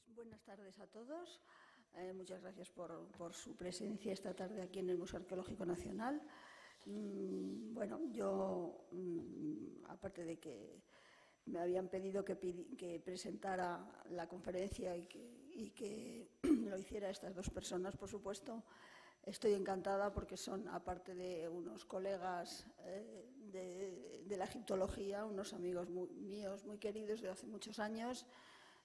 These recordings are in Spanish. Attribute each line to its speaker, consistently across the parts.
Speaker 1: Pues buenas tardes a todos. Muchas gracias por su presencia esta tarde aquí en el Museo Arqueológico Nacional. Bueno, yo, aparte de que me habían pedido que presentara la conferencia y que lo hiciera estas dos personas, por supuesto, estoy encantada porque son, aparte de unos colegas de la egiptología, unos amigos míos muy queridos de hace muchos años.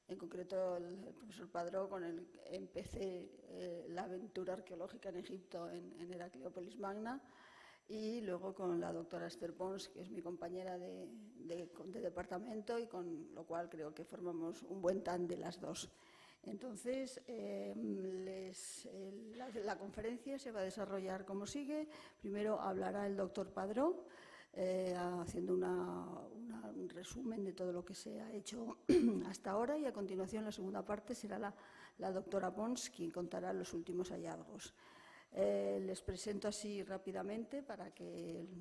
Speaker 1: En concreto, el profesor Padró, con el que empecé la aventura arqueológica en Egipto en Heracleópolis Magna, y luego con la doctora Esther Pons, que es mi compañera de departamento, y con lo cual creo que formamos un buen tándem las dos. Entonces, la conferencia se va a desarrollar como sigue. Primero hablará el doctor Padró, haciendo un resumen de todo lo que se ha hecho hasta ahora, y a continuación la segunda parte será la doctora Pons, quien contará los últimos hallazgos. Les presento así rápidamente para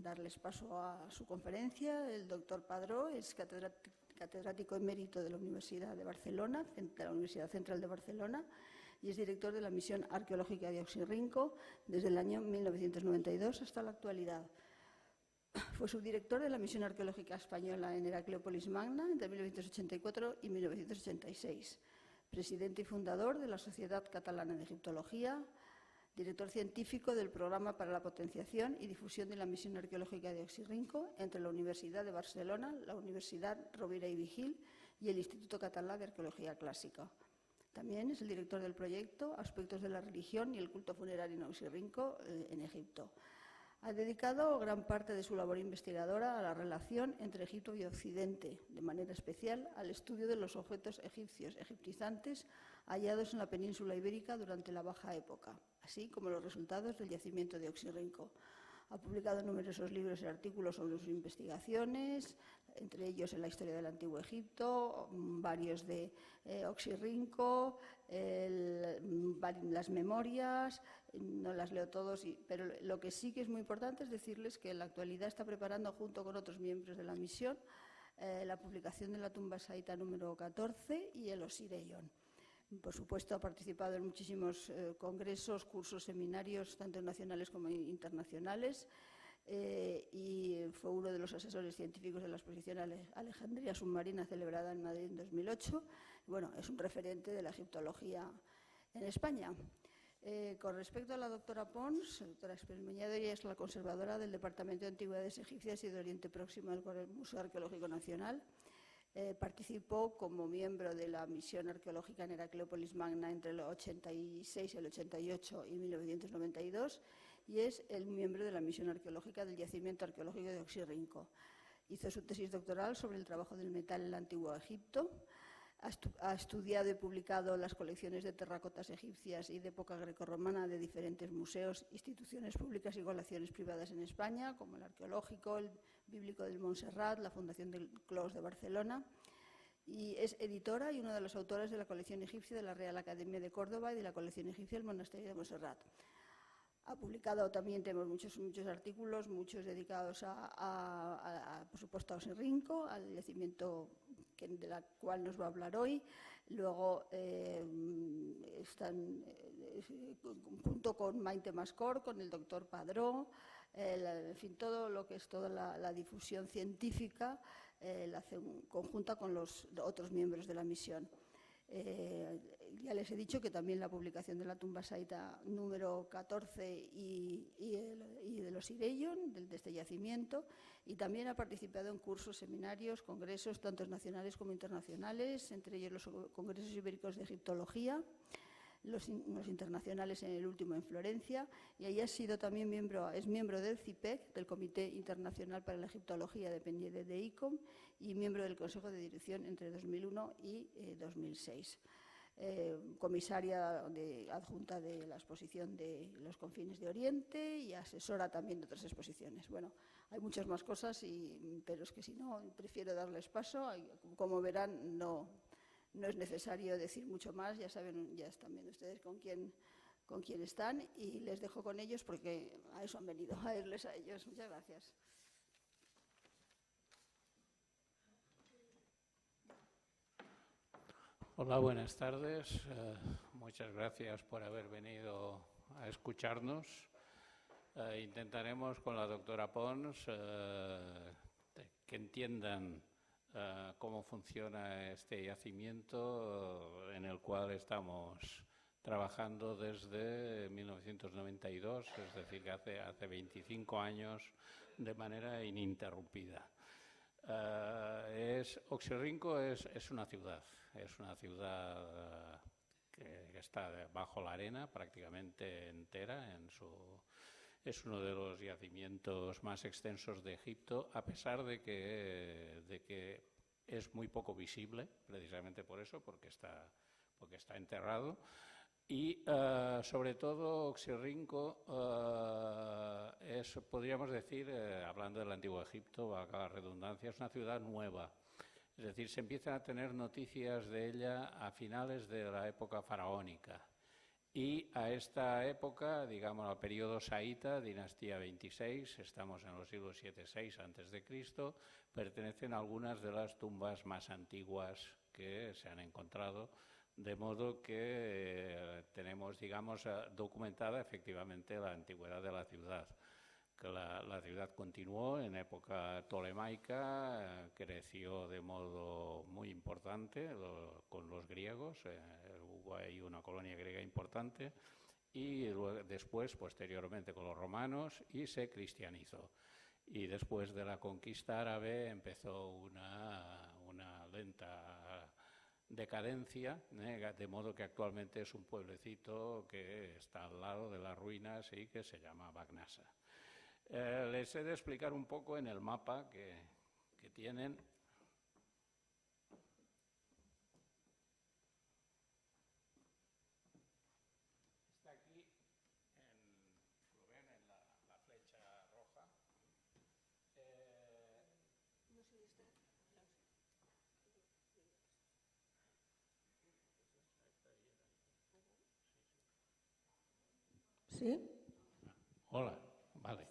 Speaker 1: darles paso a su conferencia. El doctor Padró es catedrático emérito de la Universidad de Barcelona, de la Universidad Central de Barcelona, y es director de la Misión Arqueológica de Oxirrinco desde el año 1992 hasta la actualidad. Fue subdirector de la Misión Arqueológica Española en Heracleópolis Magna entre 1984 y 1986, presidente y fundador de la Sociedad Catalana de Egiptología, director científico del Programa para la Potenciación y Difusión de la Misión Arqueológica de Oxirrinco entre la Universidad de Barcelona, la Universidad Rovira i Virgili y el Instituto Català de Arqueología Clásica. También es el director del proyecto Aspectos de la Religión y el Culto Funerario en Oxirrinco, en Egipto. Ha dedicado gran parte de su labor investigadora a la relación entre Egipto y Occidente, de manera especial al estudio de los objetos egipcios egiptizantes hallados en la península ibérica durante la Baja Época, así como los resultados del yacimiento de Oxirrinco. Ha publicado numerosos libros y artículos sobre sus investigaciones, entre ellos en la historia del Antiguo Egipto, varios de Oxirrinco, las memorias. No las leo todos, pero lo que sí que es muy importante es decirles que en la actualidad está preparando, junto con otros miembros de la misión, la publicación de la tumba saíta número 14 y el Osireyón. Por supuesto, ha participado en muchísimos congresos, cursos, seminarios, tanto nacionales como internacionales, y fue uno de los asesores científicos de la exposición Alejandría Submarina, celebrada en Madrid en 2008. Bueno, es un referente de la egiptología en España. Con respecto a la doctora Pons, la doctora Espermeñado, ella es la conservadora del Departamento de Antigüedades Egipcias y de Oriente Próximo del Museo Arqueológico Nacional. Participó como miembro de la misión arqueológica en Heracleópolis Magna entre el 86, el 88 y 1992, y es el miembro de la misión arqueológica del Yacimiento Arqueológico de Oxirrinco. Hizo su tesis doctoral sobre el trabajo del metal en el Antiguo Egipto. Ha estudiado y publicado las colecciones de terracotas egipcias y de época grecorromana de diferentes museos, instituciones públicas y colecciones privadas en España, como el Arqueológico, el Bíblico del Montserrat, la Fundación del Clos de Barcelona. Y es editora y una de las autoras de la colección egipcia de la Real Academia de Córdoba y de la colección egipcia del Monasterio de Montserrat. Ha publicado también, tenemos muchos artículos, muchos dedicados por supuesto, a Oxirrinco, al yacimiento de la cual nos va a hablar hoy. Luego están, junto con Maite Mascor, con el doctor Padró, en fin, todo lo que es toda la difusión científica, la hace conjunta con los otros miembros de la misión. Ya les he dicho que también la publicación de la tumba saíta número 14 y de los Osireyón, de este yacimiento, y también ha participado en cursos, seminarios, congresos, tanto nacionales como internacionales, entre ellos los congresos ibéricos de egiptología, los internacionales en el último en Florencia, y ahí ha sido también es miembro del CIPEC, del Comité Internacional para la Egiptología, dependiente de ICOM, y miembro del Consejo de Dirección entre 2001 y 2006. Comisaria adjunta de la exposición de los confines de Oriente y asesora también de otras exposiciones. Bueno, hay muchas más cosas, pero es que si no, prefiero darles paso. Como verán, no es necesario decir mucho más, ya están viendo ustedes con quién están, y les dejo con ellos porque a eso han venido, a verles a ellos. Muchas gracias.
Speaker 2: Hola, buenas tardes. Muchas gracias por haber venido a escucharnos. Intentaremos con la doctora Pons que entiendan cómo funciona este yacimiento en el cual estamos trabajando desde 1992, es decir, que hace 25 años de manera ininterrumpida. Oxirrinco es una ciudad que está bajo la arena prácticamente entera. Es uno de los yacimientos más extensos de Egipto, a pesar de que es muy poco visible, precisamente por eso, porque está enterrado. Y sobre todo Oxirrinco podríamos decir, hablando del antiguo Egipto, valga la redundancia, es una ciudad nueva. Es decir, se empiezan a tener noticias de ella a finales de la época faraónica. Y a esta época, digamos al periodo saíta, dinastía 26, estamos en los siglos 7-6 a.C., pertenecen a algunas de las tumbas más antiguas que se han encontrado, de modo que tenemos, digamos, documentada efectivamente la antigüedad de la ciudad. Que la ciudad continuó en época tolemaica, creció de modo muy importante con los griegos, hubo ahí una colonia griega importante, y después, posteriormente, con los romanos, y se cristianizó. Y después de la conquista árabe empezó una lenta decadencia, de modo que actualmente es un pueblecito que está al lado de las ruinas y que se llama Bagnasa. Les he de explicar un poco en el mapa que tienen. Está aquí, lo ven en la flecha roja.
Speaker 1: No sé, está. ¿Sí?
Speaker 2: Hola, vale.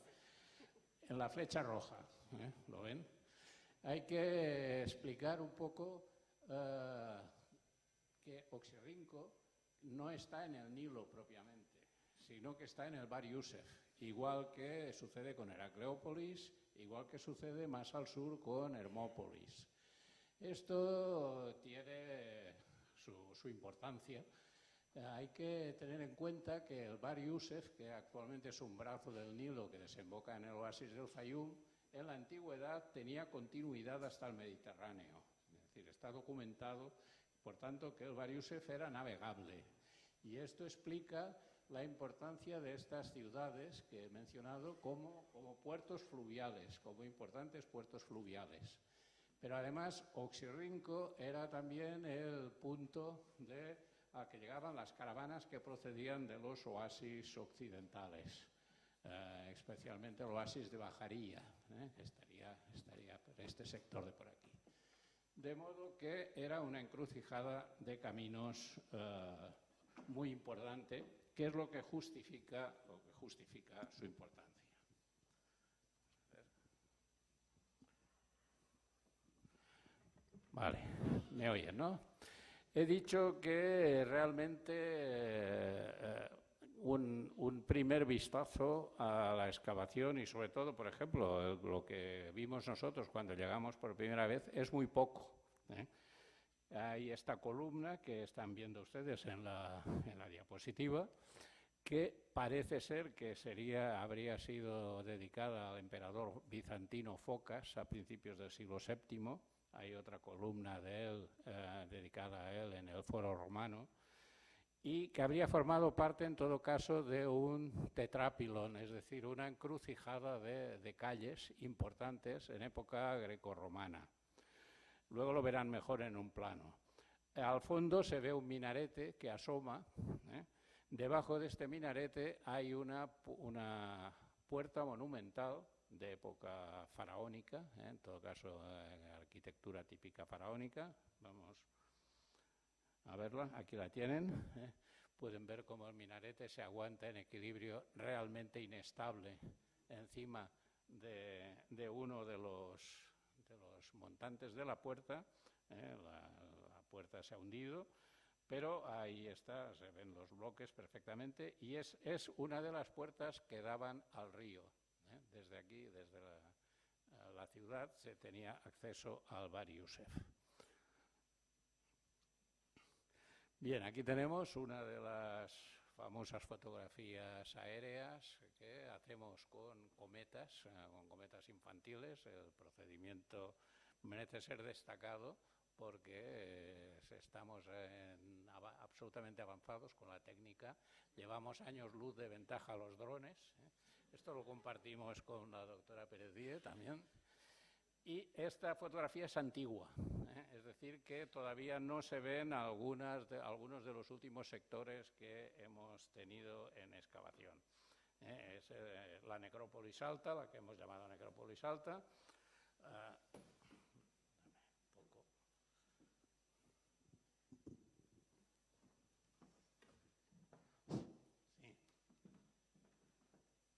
Speaker 2: En la flecha roja, ¿lo ven? Hay que explicar un poco que Oxirrinco no está en el Nilo propiamente, sino que está en el Bar Yusef, igual que sucede con Heracleópolis, igual que sucede más al sur con Hermópolis. Esto tiene su importancia. Hay que tener en cuenta que el Bar Yusef, que actualmente es un brazo del Nilo que desemboca en el oasis del Fayum, en la antigüedad tenía continuidad hasta el Mediterráneo. Es decir, está documentado, por tanto, que el Bar Yusef era navegable. Y esto explica la importancia de estas ciudades que he mencionado como puertos fluviales, como importantes puertos fluviales. Pero además, Oxirrinco era también el punto a que llegaban las caravanas que procedían de los oasis occidentales, especialmente el oasis de Bajaría, estaría por este sector de por aquí. De modo que era una encrucijada de caminos muy importante, que es lo que justifica su importancia. Vale, me oyen, ¿no? He dicho que realmente un primer vistazo a la excavación y sobre todo, por ejemplo, lo que vimos nosotros cuando llegamos por primera vez es muy poco. Hay esta columna que están viendo ustedes en la diapositiva, que parece ser que habría sido dedicada al emperador bizantino Focas a principios del siglo VII. Hay otra columna de él dedicada a él en el Foro Romano, y que habría formado parte, en todo caso, de un tetrápilon, es decir, una encrucijada de calles importantes en época grecorromana. Luego lo verán mejor en un plano. Al fondo se ve un minarete que asoma. Debajo de este minarete hay una puerta monumental de época faraónica, en todo caso arquitectura típica faraónica. Vamos a verla, aquí la tienen. Pueden ver cómo el minarete se aguanta en equilibrio realmente inestable encima de uno de los montantes de la puerta. La puerta se ha hundido Pero ahí está, se ven los bloques perfectamente y es una de las puertas que daban al río. Desde aquí, desde la ciudad, se tenía acceso al Bar Yusef. Bien, aquí tenemos una de las famosas fotografías aéreas que hacemos con cometas infantiles. El procedimiento merece ser destacado porque estamos absolutamente avanzados con la técnica. Llevamos años luz de ventaja a los drones. Esto lo compartimos con la doctora Pérez Díez también. Y esta fotografía es antigua, es decir, que todavía no se ven algunos de los últimos sectores que hemos tenido en excavación. Es la necrópolis alta, la que hemos llamado necrópolis alta.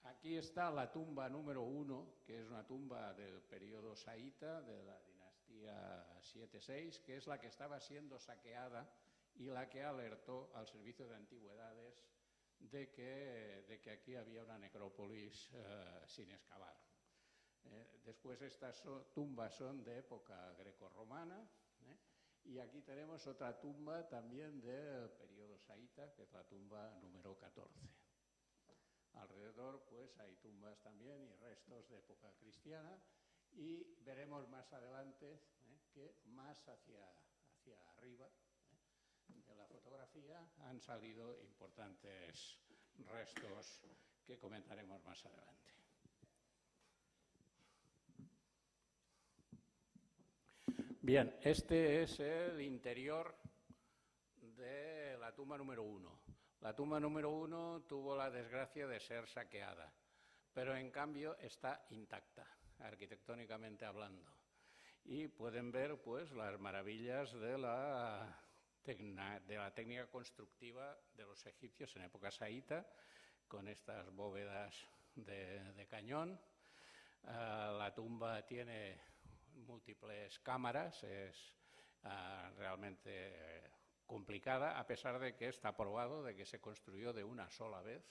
Speaker 2: Aquí está la tumba número 1, que es una tumba del periodo saíta, de la dinastía 7-6, que es la que estaba siendo saqueada y la que alertó al Servicio de Antigüedades de que aquí había una necrópolis sin excavar. Después estas tumbas son de época grecorromana, y aquí tenemos otra tumba también del periodo saíta, que es la tumba número 14. Alrededor pues hay tumbas también y restos de época cristiana, y veremos más adelante que más hacia arriba de la fotografía han salido importantes restos que comentaremos más adelante. Bien, este es el interior de la tumba número 1. La tumba número 1 tuvo la desgracia de ser saqueada, pero en cambio está intacta, arquitectónicamente hablando. Y pueden ver pues las maravillas de la técnica constructiva de los egipcios en época saíta, con estas bóvedas de cañón. La tumba tiene múltiples cámaras, es realmente complicada, a pesar de que está probado de que se construyó de una sola vez.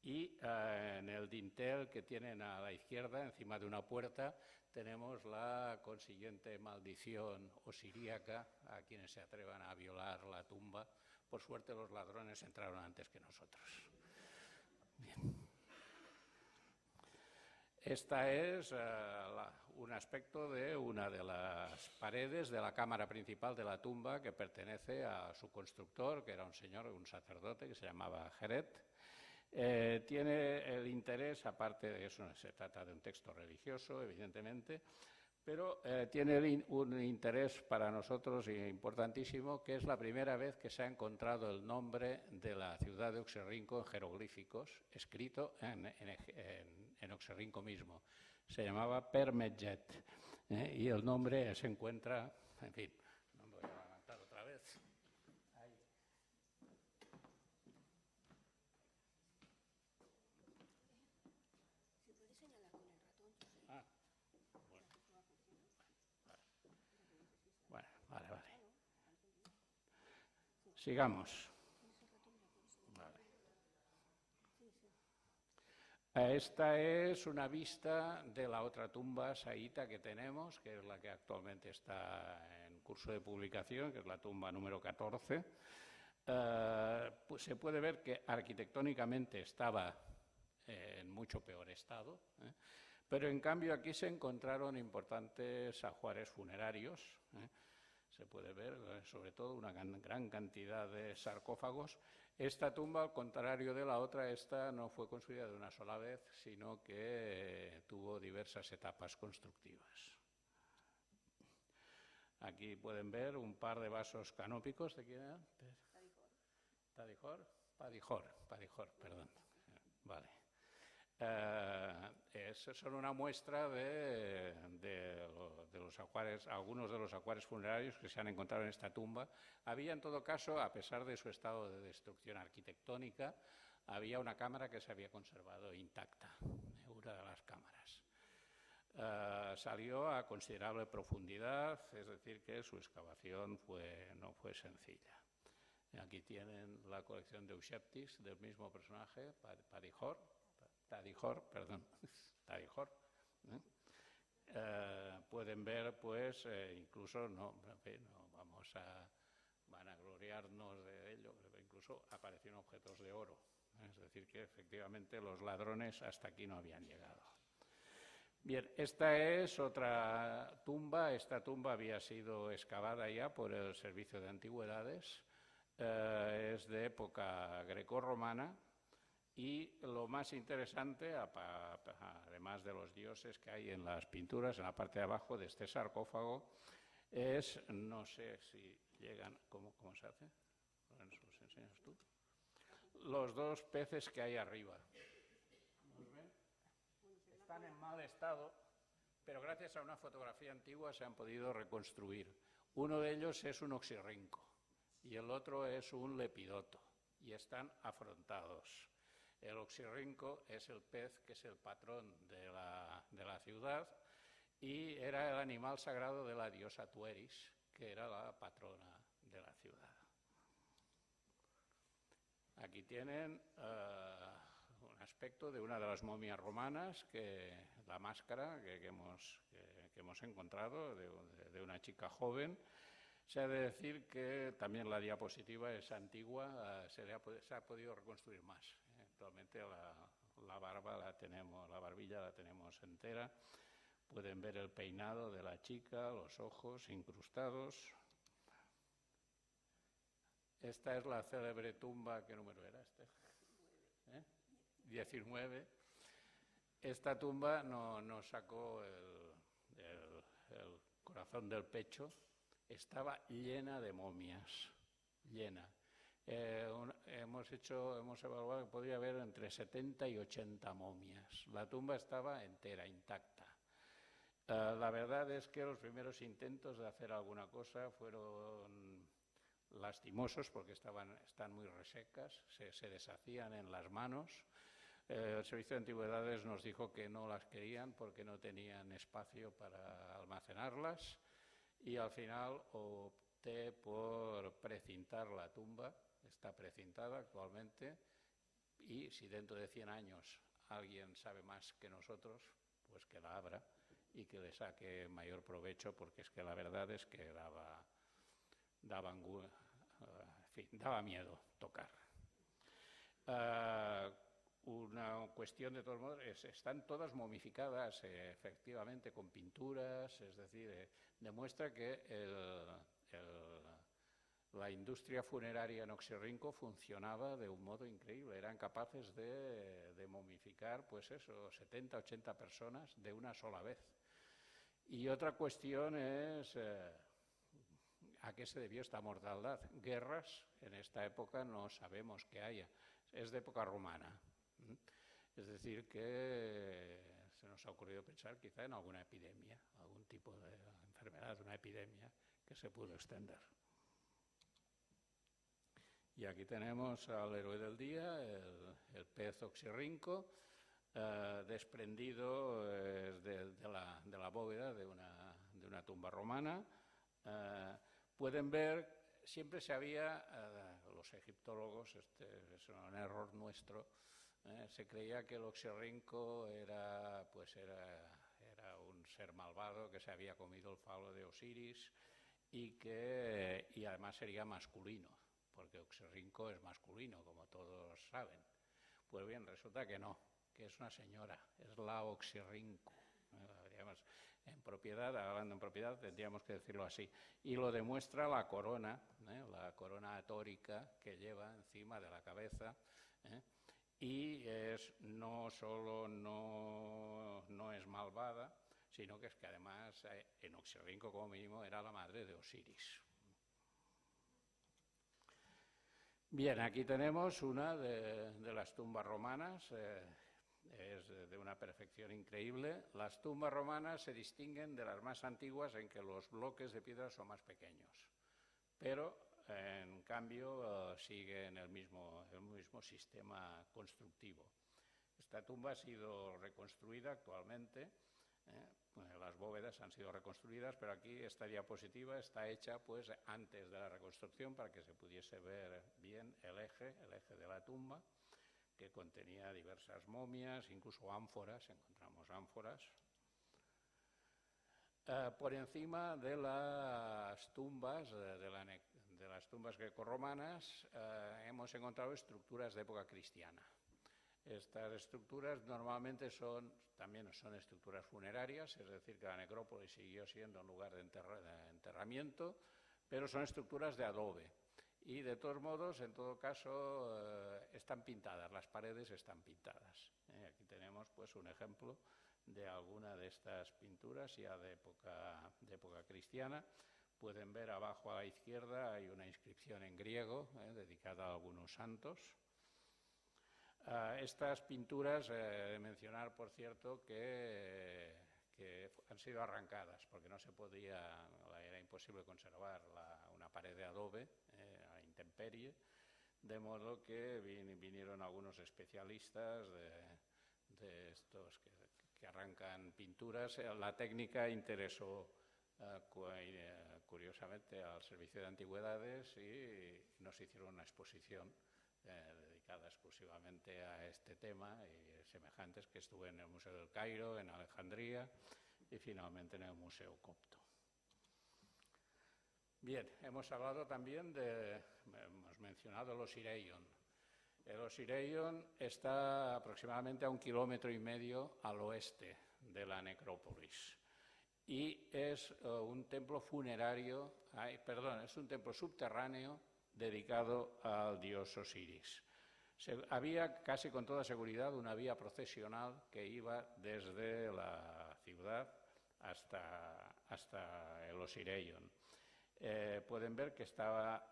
Speaker 2: Y en el dintel que tienen a la izquierda, encima de una puerta, tenemos la consiguiente maldición osiríaca a quienes se atrevan a violar la tumba. Por suerte los ladrones entraron antes que nosotros. Bien. Esta es un aspecto de una de las paredes de la cámara principal de la tumba, que pertenece a su constructor, que era un señor, un sacerdote que se llamaba Jeret. Tiene el interés, aparte de eso, se trata de un texto religioso, evidentemente, pero tiene un interés para nosotros importantísimo, que es la primera vez que se ha encontrado el nombre de la ciudad de Oxirrinco en jeroglíficos, escrito en Oxirrinco mismo. Se llamaba Permetjet, y el nombre se encuentra, en fin, no me voy a levantar otra vez. Ahí.
Speaker 3: ¿Se puede señalar con el ratón?
Speaker 2: Ah, bueno, vale. Sigamos. Esta es una vista de la otra tumba saíta que tenemos, que es la que actualmente está en curso de publicación, que es la tumba número 14. Pues se puede ver que arquitectónicamente estaba en mucho peor estado, pero en cambio aquí se encontraron importantes ajuares funerarios. Se puede ver, sobre todo, una gran cantidad de sarcófagos. Esta tumba, al contrario de la otra, esta no fue construida de una sola vez, sino que tuvo diversas etapas constructivas. Aquí pueden ver un par de vasos canópicos. ¿De quién era? Padijor, perdón. Vale. Son una muestra de los ajuares, algunos de los ajuares funerarios que se han encontrado en esta tumba. Había, en todo caso, a pesar de su estado de destrucción arquitectónica, había una cámara que se había conservado intacta, una de las cámaras. Salió a considerable profundidad, es decir, que su excavación no fue sencilla. Aquí tienen la colección de Euxeptis del mismo personaje, Tadijor, perdón, Tadijor. Pueden ver, pues, incluso, no vamos a vanagloriarnos de ello, pero incluso aparecieron objetos de oro. Es decir, que efectivamente los ladrones hasta aquí no habían llegado. Bien, esta es otra tumba. Esta tumba había sido excavada ya por el Servicio de Antigüedades. Es de época grecorromana y lo más interesante, además de los dioses que hay en las pinturas, en la parte de abajo de este sarcófago, es, no sé si llegan, ¿cómo se hace? ¿Los enseñas tú? Los dos peces que hay arriba. ¿Los ven? Están en mal estado, pero gracias a una fotografía antigua se han podido reconstruir. Uno de ellos es un oxirrinco y el otro es un lepidoto, y están afrontados. El oxirrinco es el pez que es el patrón de la ciudad y era el animal sagrado de la diosa Tueris, que era la patrona de la ciudad. Aquí tienen un aspecto de una de las momias romanas, la máscara que hemos encontrado de una chica joven. Se ha de decir que también la diapositiva es antigua, se ha podido reconstruir más. Actualmente la barbilla la tenemos entera. Pueden ver el peinado de la chica, los ojos incrustados. Esta es la célebre tumba, ¿qué número era este? 19. Esta tumba nos sacó el corazón del pecho. Estaba llena de momias, llena. Hemos evaluado que podría haber entre 70 y 80 momias. La tumba estaba entera, intacta. La verdad es que los primeros intentos de hacer alguna cosa fueron lastimosos porque están muy resecas, se deshacían en las manos. El Servicio de Antigüedades nos dijo que no las querían porque no tenían espacio para almacenarlas y al final opté por precintar la tumba. Está precintada actualmente y si dentro de 100 años alguien sabe más que nosotros, pues que la abra y que le saque mayor provecho, porque es que la verdad es que daba miedo tocar. Una cuestión, de todos modos, están todas momificadas, efectivamente, con pinturas, es decir, demuestra que la industria funeraria en Oxirrinco funcionaba de un modo increíble. Eran capaces de momificar, pues eso, 70, 80 personas de una sola vez. Y otra cuestión es a qué se debió esta mortandad. Guerras en esta época no sabemos que haya. Es de época romana. Es decir, que se nos ha ocurrido pensar quizá en alguna epidemia, algún tipo de enfermedad, una epidemia que se pudo extender. Y aquí tenemos al héroe del día, el pez oxirrinco, desprendido de la bóveda de una tumba romana. Pueden ver, siempre se había, los egiptólogos, es un error nuestro, se creía que el oxirrinco era un ser malvado que se había comido el falo de Osiris y además sería masculino, porque Oxirrinco es masculino, como todos saben. Pues bien, resulta que no, que es una señora, es la Oxirrinco. Hablando en propiedad, tendríamos que decirlo así. Y lo demuestra la corona atórica que lleva encima de la cabeza. Y no solo no es malvada, sino que es que además en Oxirrinco, como mínimo, era la madre de Osiris. Bien, aquí tenemos una de las tumbas romanas. Es de una perfección increíble. Las tumbas romanas se distinguen de las más antiguas en que los bloques de piedra son más pequeños, pero en cambio siguen el mismo sistema constructivo. Esta tumba ha sido reconstruida actualmente las bóvedas han sido reconstruidas, pero aquí esta diapositiva está hecha pues antes de la reconstrucción para que se pudiese ver bien el eje de la tumba, que contenía diversas momias, incluso ánforas, encontramos ánforas. Por encima de las tumbas, de las tumbas grecorromanas, hemos encontrado estructuras de época cristiana. Estas estructuras normalmente también son estructuras funerarias, es decir, que la necrópolis siguió siendo un lugar de enterramiento, pero son estructuras de adobe. Y de todos modos, en todo caso, están pintadas, las paredes están pintadas. Aquí tenemos pues un ejemplo de alguna de estas pinturas ya de época cristiana. Pueden ver abajo a la izquierda hay una inscripción en griego dedicada a algunos santos. Estas pinturas, de mencionar, por cierto, que han sido arrancadas porque no se podía, era imposible conservar una pared de adobe a intemperie, de modo que vinieron algunos especialistas de estos que arrancan pinturas. La técnica interesó curiosamente al Servicio de Antigüedades y nos hicieron una exposición dedicada exclusivamente a este tema y semejantes, que estuve en el Museo del Cairo, en Alejandría y finalmente en el Museo Copto. Bien, hemos hablado también hemos mencionado el Osiraion. El Osiraion está aproximadamente a 1,5 kilómetros al oeste de la necrópolis y es un templo funerario, es un templo subterráneo dedicado al dios Osiris. Había casi con toda seguridad una vía procesional que iba desde la ciudad hasta el Osiraion. Pueden ver que estaba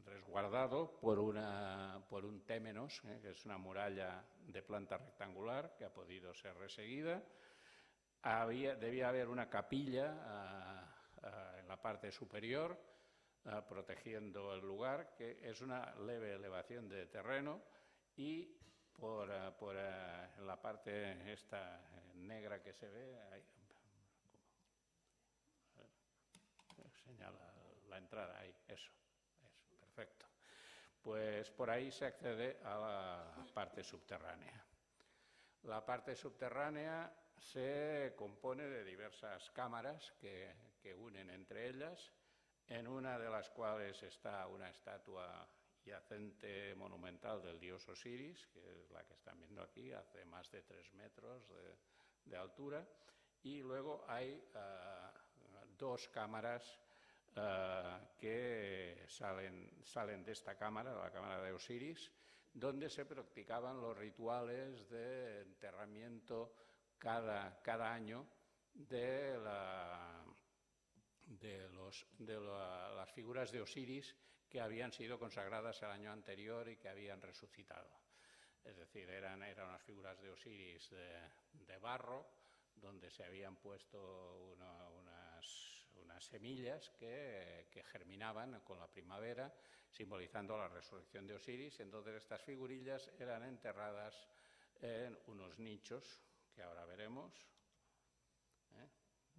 Speaker 2: resguardado por un témenos, que es una muralla de planta rectangular que ha podido ser reseguida. Debía haber una capilla en la parte superior, protegiendo el lugar, que es una leve elevación de terreno, y en la parte esta negra que se ve, señala la entrada, ahí, eso, perfecto. Pues por ahí se accede a la parte subterránea. La parte subterránea se compone de diversas cámaras que unen entre ellas, en una de las cuales está una estatua yacente monumental del dios Osiris, que es la que están viendo aquí, hace más de 3 metros de altura, y luego hay 2 cámaras que salen de esta cámara, la cámara de Osiris, donde se practicaban los rituales de enterramiento cada año de las figuras de Osiris que habían sido consagradas el año anterior y que habían resucitado. Es decir, eran unas figuras de Osiris de barro, donde se habían puesto unas semillas que germinaban con la primavera, simbolizando la resurrección de Osiris. Entonces estas figurillas eran enterradas en unos nichos que ahora veremos.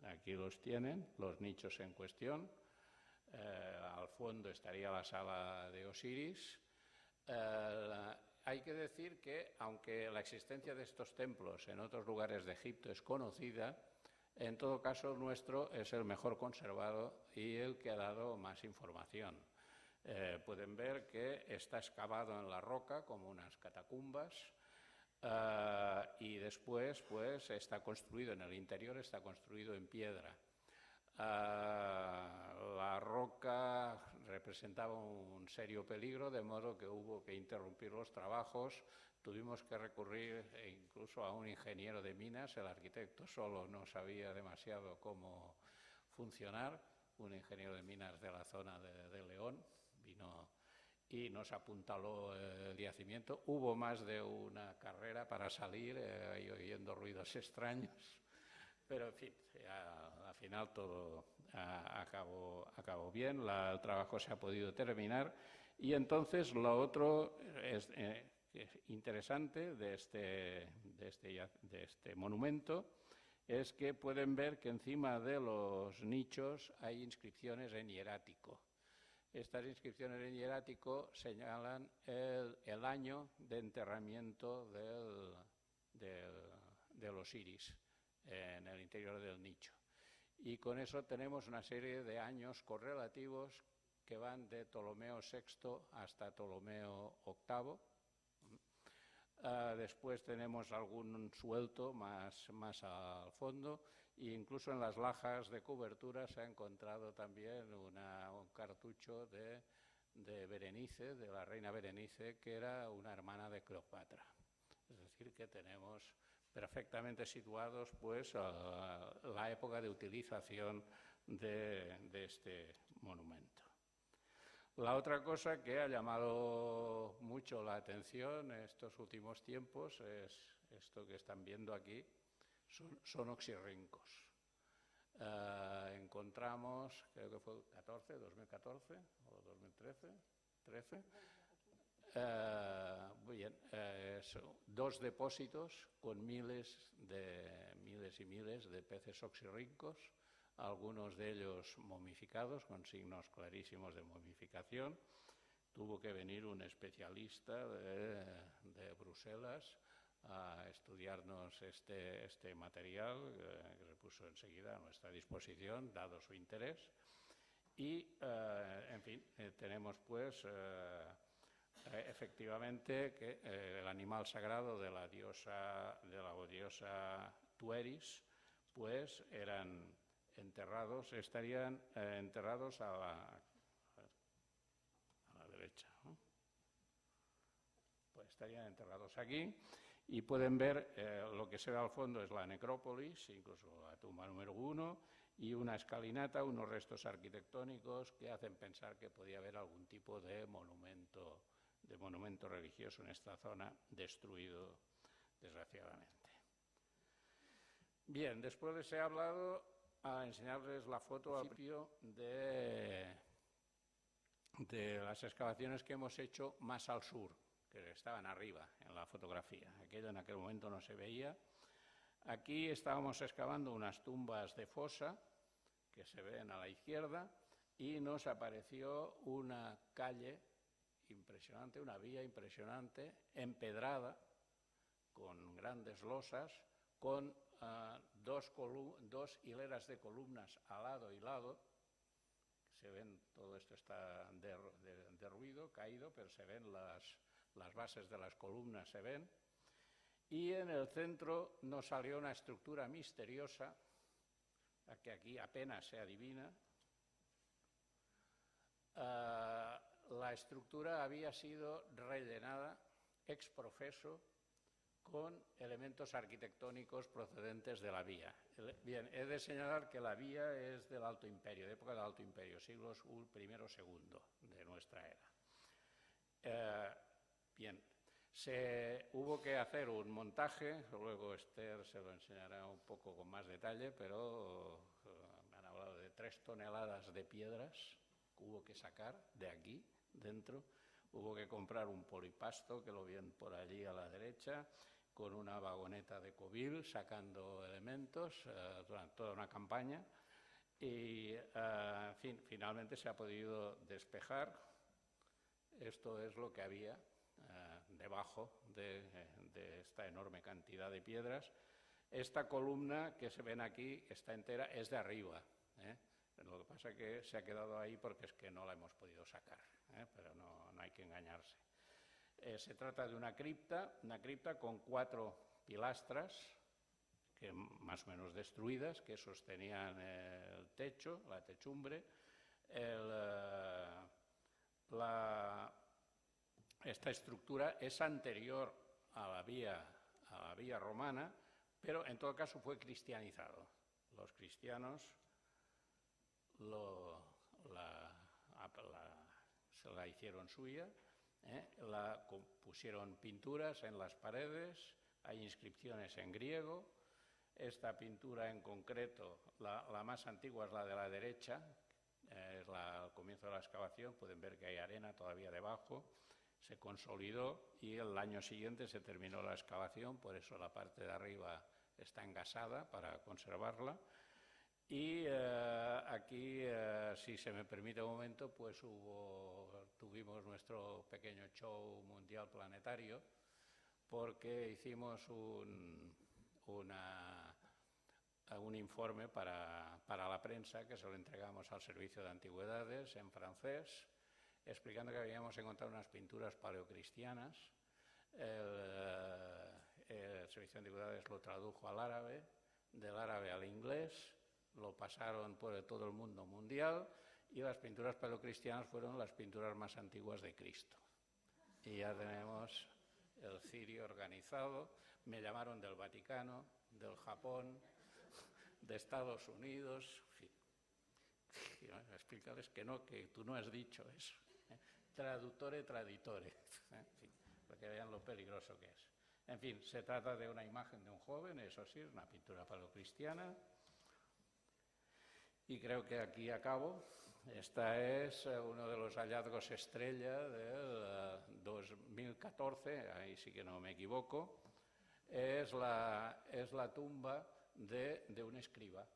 Speaker 2: Aquí los tienen, los nichos en cuestión. Al fondo estaría la sala de Osiris. Hay que decir que, aunque la existencia de estos templos en otros lugares de Egipto es conocida, en todo caso el nuestro es el mejor conservado y el que ha dado más información. Pueden ver que está excavado en la roca como unas catacumbas y después pues está construido en el interior, está construido en piedra. La roca representaba un serio peligro, de modo que hubo que interrumpir los trabajos. Tuvimos que recurrir incluso a un ingeniero de minas. El arquitecto solo no sabía demasiado cómo funcionar. Un ingeniero de minas de la zona de León vino y nos apuntaló el yacimiento. Hubo más de una carrera para salir, oyendo ruidos extraños. Pero, en fin, al final todo acabó bien, el trabajo se ha podido terminar. Y entonces lo otro que es interesante de este monumento es que pueden ver que encima de los nichos hay inscripciones en hierático. Estas inscripciones en hierático señalan el año de enterramiento del Osiris en el interior del nicho. Y con eso tenemos una serie de años correlativos que van de Ptolomeo VI hasta Ptolomeo VIII. Después tenemos algún suelto más al fondo, e incluso en las lajas de cobertura se ha encontrado también un cartucho de Berenice, de la reina Berenice, que era una hermana de Cleopatra. Es decir, que tenemos perfectamente situados pues la época de utilización de este monumento. La otra cosa que ha llamado mucho la atención en estos últimos tiempos es esto que están viendo aquí, son oxirrincos. Encontramos, creo que fue 2014 o 2013, 13. Muy bien, son 2 depósitos con miles y miles de peces oxirrincos, algunos de ellos momificados, con signos clarísimos de momificación. Tuvo que venir un especialista de Bruselas a estudiarnos este material, que se puso enseguida a nuestra disposición, dado su interés. Y, en fin, tenemos pues efectivamente que el animal sagrado de la diosa Tueris, pues estarían enterrados a la derecha, ¿no? Pues estarían enterrados aquí, y pueden ver lo que se ve al fondo es la necrópolis, incluso la tumba número 1, y una escalinata, unos restos arquitectónicos que hacen pensar que podía haber algún tipo de monumento religioso en esta zona, destruido desgraciadamente. Bien, después les he hablado a enseñarles la foto al principio de las excavaciones que hemos hecho más al sur, que estaban arriba en la fotografía. Aquello en aquel momento no se veía. Aquí estábamos excavando unas tumbas de fosa que se ven a la izquierda, y nos apareció una calle impresionante, una vía impresionante, empedrada, con grandes losas, con dos hileras de columnas a lado y lado. Se ven, todo esto está derruido, caído, pero se ven las bases de las columnas, se ven. Y en el centro nos salió una estructura misteriosa, que aquí apenas se adivina. La estructura había sido rellenada ex profeso con elementos arquitectónicos procedentes de la vía. Bien, he de señalar que la vía es del Alto Imperio, de época del Alto Imperio, siglos I, II de nuestra era. Bien, hubo que hacer un montaje, luego Esther se lo enseñará un poco con más detalle, pero me han hablado de 3 toneladas de piedras que hubo que sacar de aquí, dentro. Hubo que comprar un polipasto, que lo ven por allí a la derecha, con una vagoneta de Covil, sacando elementos durante toda una campaña. Y, en fin, finalmente se ha podido despejar. Esto es lo que había debajo de esta enorme cantidad de piedras. Esta columna que se ven aquí, está entera, es de arriba, ¿eh? Lo que pasa es que se ha quedado ahí porque es que no la hemos podido sacar, pero no hay que engañarse. Se trata de una cripta con 4 pilastras, que más o menos destruidas, que sostenían el techo, la techumbre. Esta estructura es anterior a la vía romana, pero en todo caso fue cristianizado. Los cristianos se la hicieron suya, pusieron pinturas en las paredes, hay inscripciones en griego. Esta pintura en concreto, la más antigua es la de la derecha, al comienzo de la excavación, pueden ver que hay arena todavía debajo. se consolidó y el año siguiente se terminó la excavación, por eso la parte de arriba está engasada para conservarla. Y aquí, si se me permite un momento, pues tuvimos nuestro pequeño show mundial planetario, porque hicimos un informe para la prensa que se lo entregamos al Servicio de Antigüedades en francés, explicando que habíamos encontrado unas pinturas paleocristianas. El Servicio de Antigüedades lo tradujo al árabe, del árabe al inglés, lo pasaron por todo el mundo mundial y las pinturas paleocristianas fueron las pinturas más antiguas de Cristo. Y ya tenemos el cirio organizado. Me llamaron del Vaticano, del Japón, de Estados Unidos. Explícales que no, que tú no has dicho eso. Traduttore, traditore. En fin, para que vean lo peligroso que es. En fin, se trata de una imagen de un joven, eso sí, es una pintura paleocristiana. Y creo que aquí acabo. Esta es uno de los hallazgos estrella del 2014, ahí sí que no me equivoco. Es la tumba de un escriba.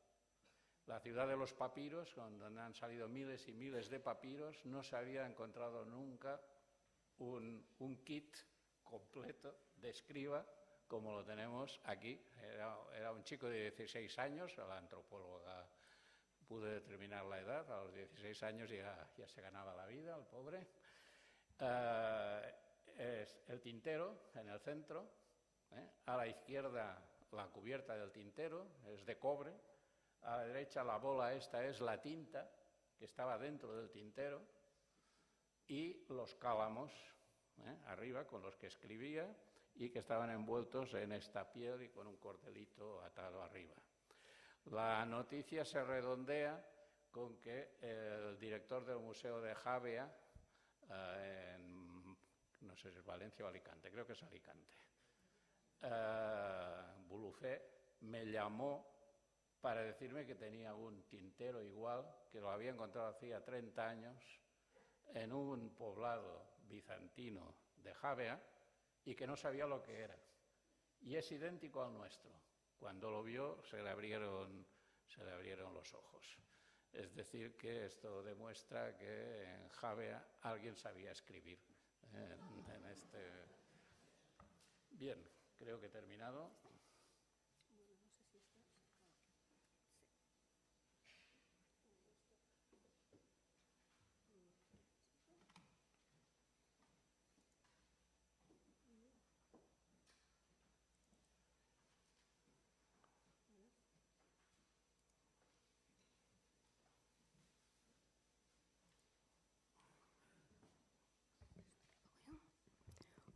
Speaker 2: La ciudad de los papiros, donde han salido miles y miles de papiros, no se había encontrado nunca un kit completo de escriba como lo tenemos aquí. Era un chico de 16 años, la antropóloga pude determinar la edad, a los 16 años ya se ganaba la vida, el pobre. Es el tintero en el centro, a la izquierda la cubierta del tintero, es de cobre, a la derecha la bola esta es la tinta que estaba dentro del tintero y los cálamos arriba con los que escribía y que estaban envueltos en esta piel y con un cordelito atado arriba. La noticia se redondea con que el director del Museo de Javea, no sé si es Valencia o Alicante, creo que es Alicante, Bulufé, me llamó para decirme que tenía un tintero igual, que lo había encontrado hacía 30 años en un poblado bizantino de Javea y que no sabía lo que era. Y es idéntico al nuestro. Cuando lo vio se le abrieron los ojos. Es decir, que esto demuestra que en Javea alguien sabía escribir. Bien, creo que he terminado.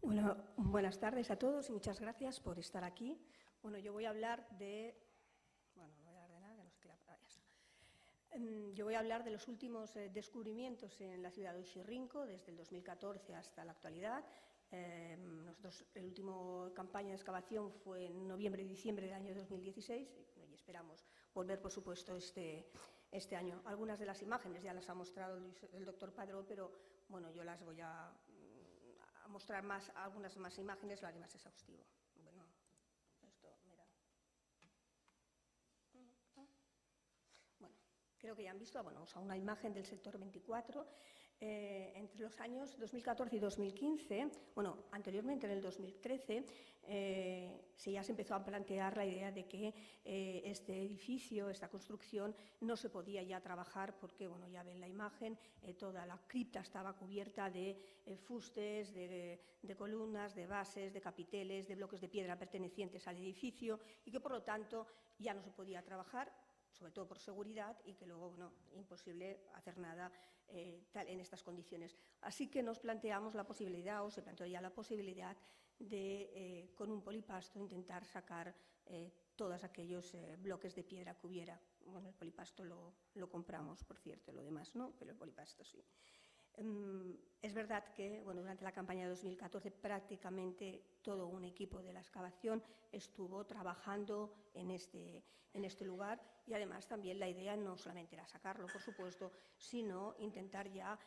Speaker 4: Bueno, buenas tardes a todos y muchas gracias por estar aquí. Bueno, yo voy a hablar de... Bueno, no voy a hablar de nada, que no sé qué... ya está. Yo voy a hablar de los últimos descubrimientos en la ciudad de Uxirrinco, desde el 2014 hasta la actualidad. Nosotros, la última campaña de excavación fue en noviembre y diciembre del año 2016 y esperamos volver, por supuesto, este año. Algunas de las imágenes ya las ha mostrado el doctor Padró, pero bueno, yo las voy a mostrar algunas más imágenes, lo haré más exhaustivo. Bueno, esto, mira. Bueno, creo que ya han visto, una imagen del sector 24. Entre los años 2014 y 2015, anteriormente en el 2013, ya se empezó a plantear la idea de que este edificio, esta construcción, no se podía ya trabajar porque, ya ven la imagen, toda la cripta estaba cubierta de fustes, de columnas, de bases, de capiteles, de bloques de piedra pertenecientes al edificio y que, por lo tanto, ya no se podía trabajar, sobre todo por seguridad, y que luego, imposible hacer nada en estas condiciones. Así que nos planteamos la posibilidad, o se planteó ya la posibilidad, de, con un polipasto, intentar sacar todos aquellos bloques de piedra que hubiera. Bueno, el polipasto lo compramos, por cierto, lo demás no, pero el polipasto sí. Es verdad que durante la campaña de 2014 prácticamente todo un equipo de la excavación estuvo trabajando en este lugar y además también la idea no solamente era sacarlo, por supuesto, sino intentar ya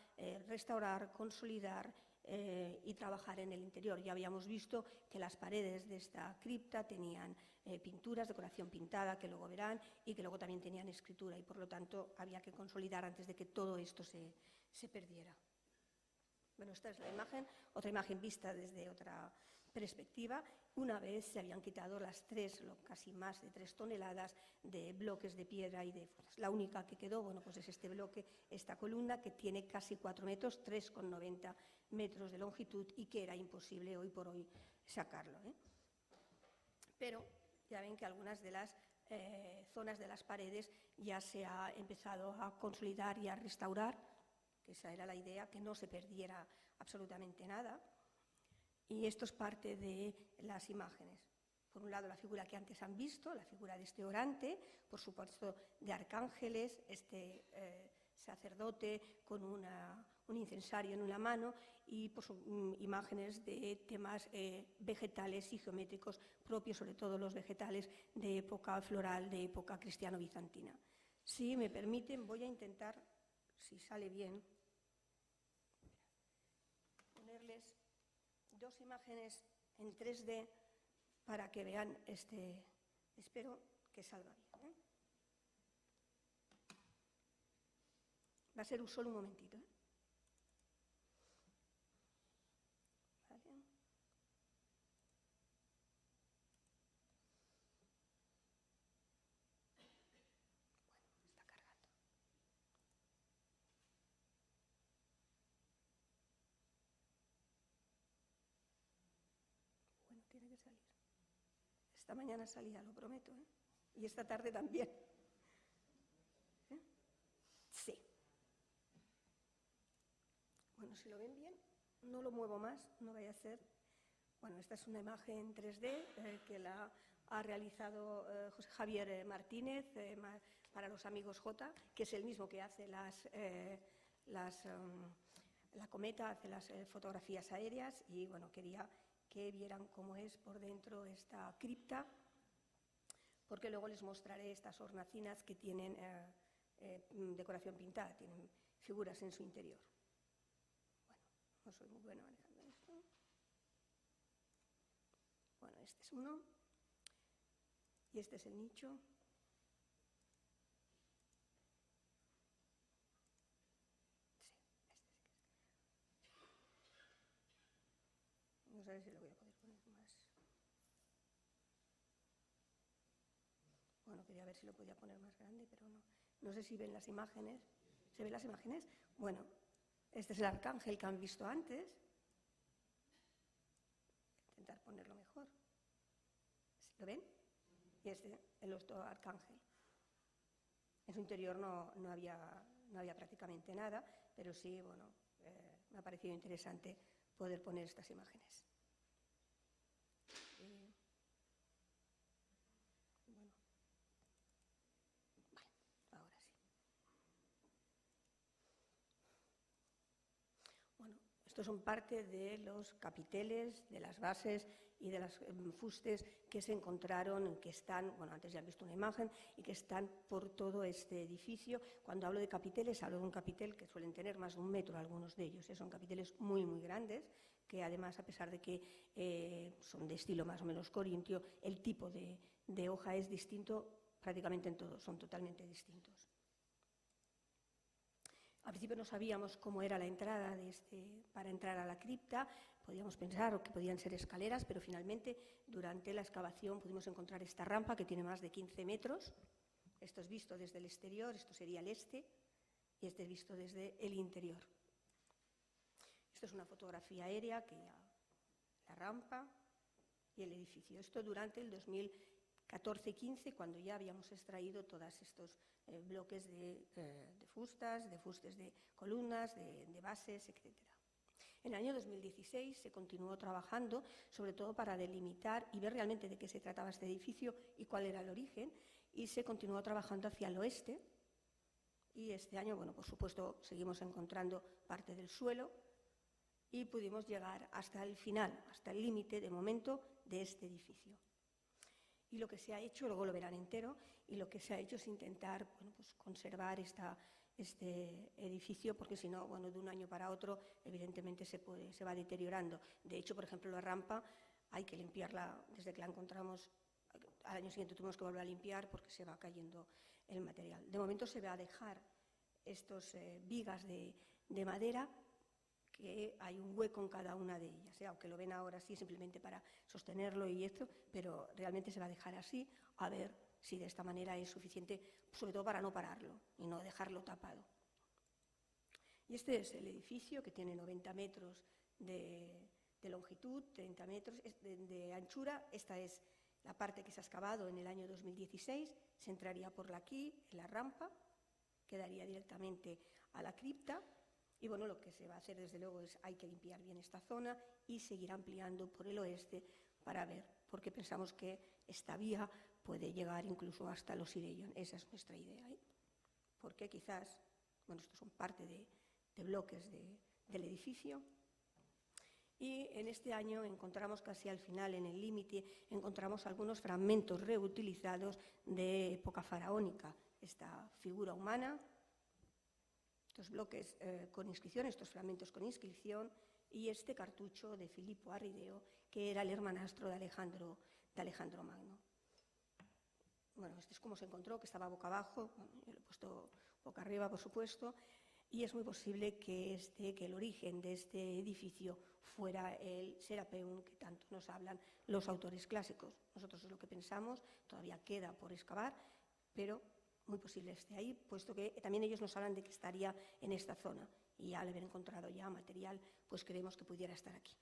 Speaker 4: restaurar, consolidar y trabajar en el interior. Ya habíamos visto que las paredes de esta cripta tenían pinturas, decoración pintada, que luego verán, y que luego también tenían escritura, y por lo tanto había que consolidar antes de que todo esto se perdiera. Bueno, esta es la imagen, otra imagen vista desde otra perspectiva. Una vez se habían quitado las casi más de 3 toneladas de bloques de piedra y de furas. La única que quedó, bueno, pues es este bloque, esta columna, que tiene casi 4 metros, 3,90 metros de longitud, y que era imposible hoy por hoy sacarlo, ¿eh? Pero ya ven que algunas de las zonas de las paredes ya se ha empezado a consolidar y a restaurar, que esa era la idea, que no se perdiera absolutamente nada. Y esto es parte de las imágenes. Por un lado, la figura que antes han visto, la figura de este orante, por supuesto de arcángeles, este sacerdote con un incensario en una mano, y imágenes de temas vegetales y geométricos propios, sobre todo los vegetales de época floral, de época cristiano-bizantina. Si me permiten, voy a intentar, si sale bien, ponerles 2 imágenes en 3D para que vean espero que salga bien, ¿eh? Va a ser solo un momentito, ¿eh? Vale. Bueno, está cargando. Bueno, tiene que salir. Esta mañana salía, lo prometo, ¿eh? Y esta tarde también. ¿Eh? Sí. Bueno, si lo ven bien, no lo muevo más, no vaya a ser. Bueno, esta es una imagen en 3D que la ha realizado José Javier Martínez para los amigos J, que es el mismo que hace la cometa, hace las fotografías aéreas, y bueno, quería que vieran cómo es por dentro esta cripta, porque luego les mostraré estas hornacinas que tienen decoración pintada, tienen figuras en su interior. Bueno, no soy muy buena manejando esto. Bueno, este es uno, y este es el nicho. Sí, este sí que es. Vamos a ver si lo voy a poder poner más. Bueno, quería ver si lo podía poner más grande, pero no. No sé si ven las imágenes. ¿Se ven las imágenes? Bueno, este es el arcángel que han visto antes. Voy a intentar ponerlo mejor. ¿Lo ven? Y este, el otro arcángel. En su interior no había prácticamente nada, pero sí, bueno, me ha parecido interesante poder poner estas imágenes. Bueno, vale, ahora sí. Bueno, estos son parte de los capiteles, de las bases y de los fustes que se encontraron, que están, bueno, antes ya han visto una imagen, y que están por todo este edificio. Cuando hablo de capiteles, hablo de un capitel que suelen tener más de 1 metro algunos de ellos, son capiteles muy, muy grandes, que además, a pesar de que son de estilo más o menos corintio, el tipo de hoja es distinto prácticamente en todos, son totalmente distintos. Al principio no sabíamos cómo era la entrada para entrar a la cripta, podíamos pensar que podían ser escaleras, pero finalmente durante la excavación pudimos encontrar esta rampa que tiene más de 15 metros. Esto es visto desde el exterior, esto sería el este, y este es visto desde el interior. Esto es una fotografía aérea, la rampa y el edificio. Esto durante el 2014-15, cuando ya habíamos extraído todos estos bloques de fustes de columnas, de bases, etc. En el año 2016 se continuó trabajando, sobre todo para delimitar y ver realmente de qué se trataba este edificio y cuál era el origen, y se continuó trabajando hacia el oeste. Y este año, bueno, por supuesto, seguimos encontrando parte del suelo y pudimos llegar hasta el final, hasta el límite de momento de este edificio. Y lo que se ha hecho, luego lo verán entero, y lo que se ha hecho es intentar, bueno, pues conservar este edificio, porque si no, bueno, de un año para otro, evidentemente se va deteriorando. De hecho, por ejemplo, la rampa hay que limpiarla desde que la encontramos. Al año siguiente tuvimos que volver a limpiar porque se va cayendo el material. De momento se va a dejar estos vigas de madera, que hay un hueco en cada una de ellas, aunque lo ven ahora así simplemente para sostenerlo y esto, pero realmente se va a dejar así, a ver si de esta manera es suficiente, sobre todo para no pararlo y no dejarlo tapado. Y este es el edificio, que tiene 90 metros de longitud, 30 metros de anchura. Esta es la parte que se ha excavado en el año 2016, se entraría por aquí, en la rampa, quedaría directamente a la cripta. Y bueno, lo que se va a hacer desde luego es hay que limpiar bien esta zona y seguir ampliando por el oeste para ver, porque pensamos que esta vía puede llegar incluso hasta los Irellón. Esa es nuestra idea, ¿eh? Porque quizás, bueno, estos son parte de bloques del edificio. Y en este año encontramos casi al final, en el límite, encontramos algunos fragmentos reutilizados de época faraónica. Esta figura humana, estos bloques con inscripción, estos fragmentos con inscripción, y este cartucho de Filipo Arrideo, que era el hermanastro de Alejandro Magno. Bueno, este es como se encontró, que estaba boca abajo, bueno, yo lo he puesto boca arriba, por supuesto, y es muy posible que el origen de este edificio fuera el Serapeum que tanto nos hablan los autores clásicos. Nosotros es lo que pensamos, todavía queda por excavar, pero muy posible esté ahí, puesto que también ellos nos hablan de que estaría en esta zona, y al haber encontrado ya material, pues creemos que pudiera estar aquí.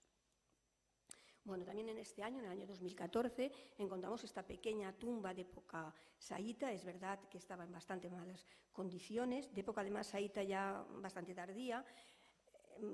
Speaker 4: Bueno, también en este año, en el año 2014, encontramos esta pequeña tumba de época saíta. Es verdad que estaba en bastante malas condiciones, de época además saíta ya bastante tardía.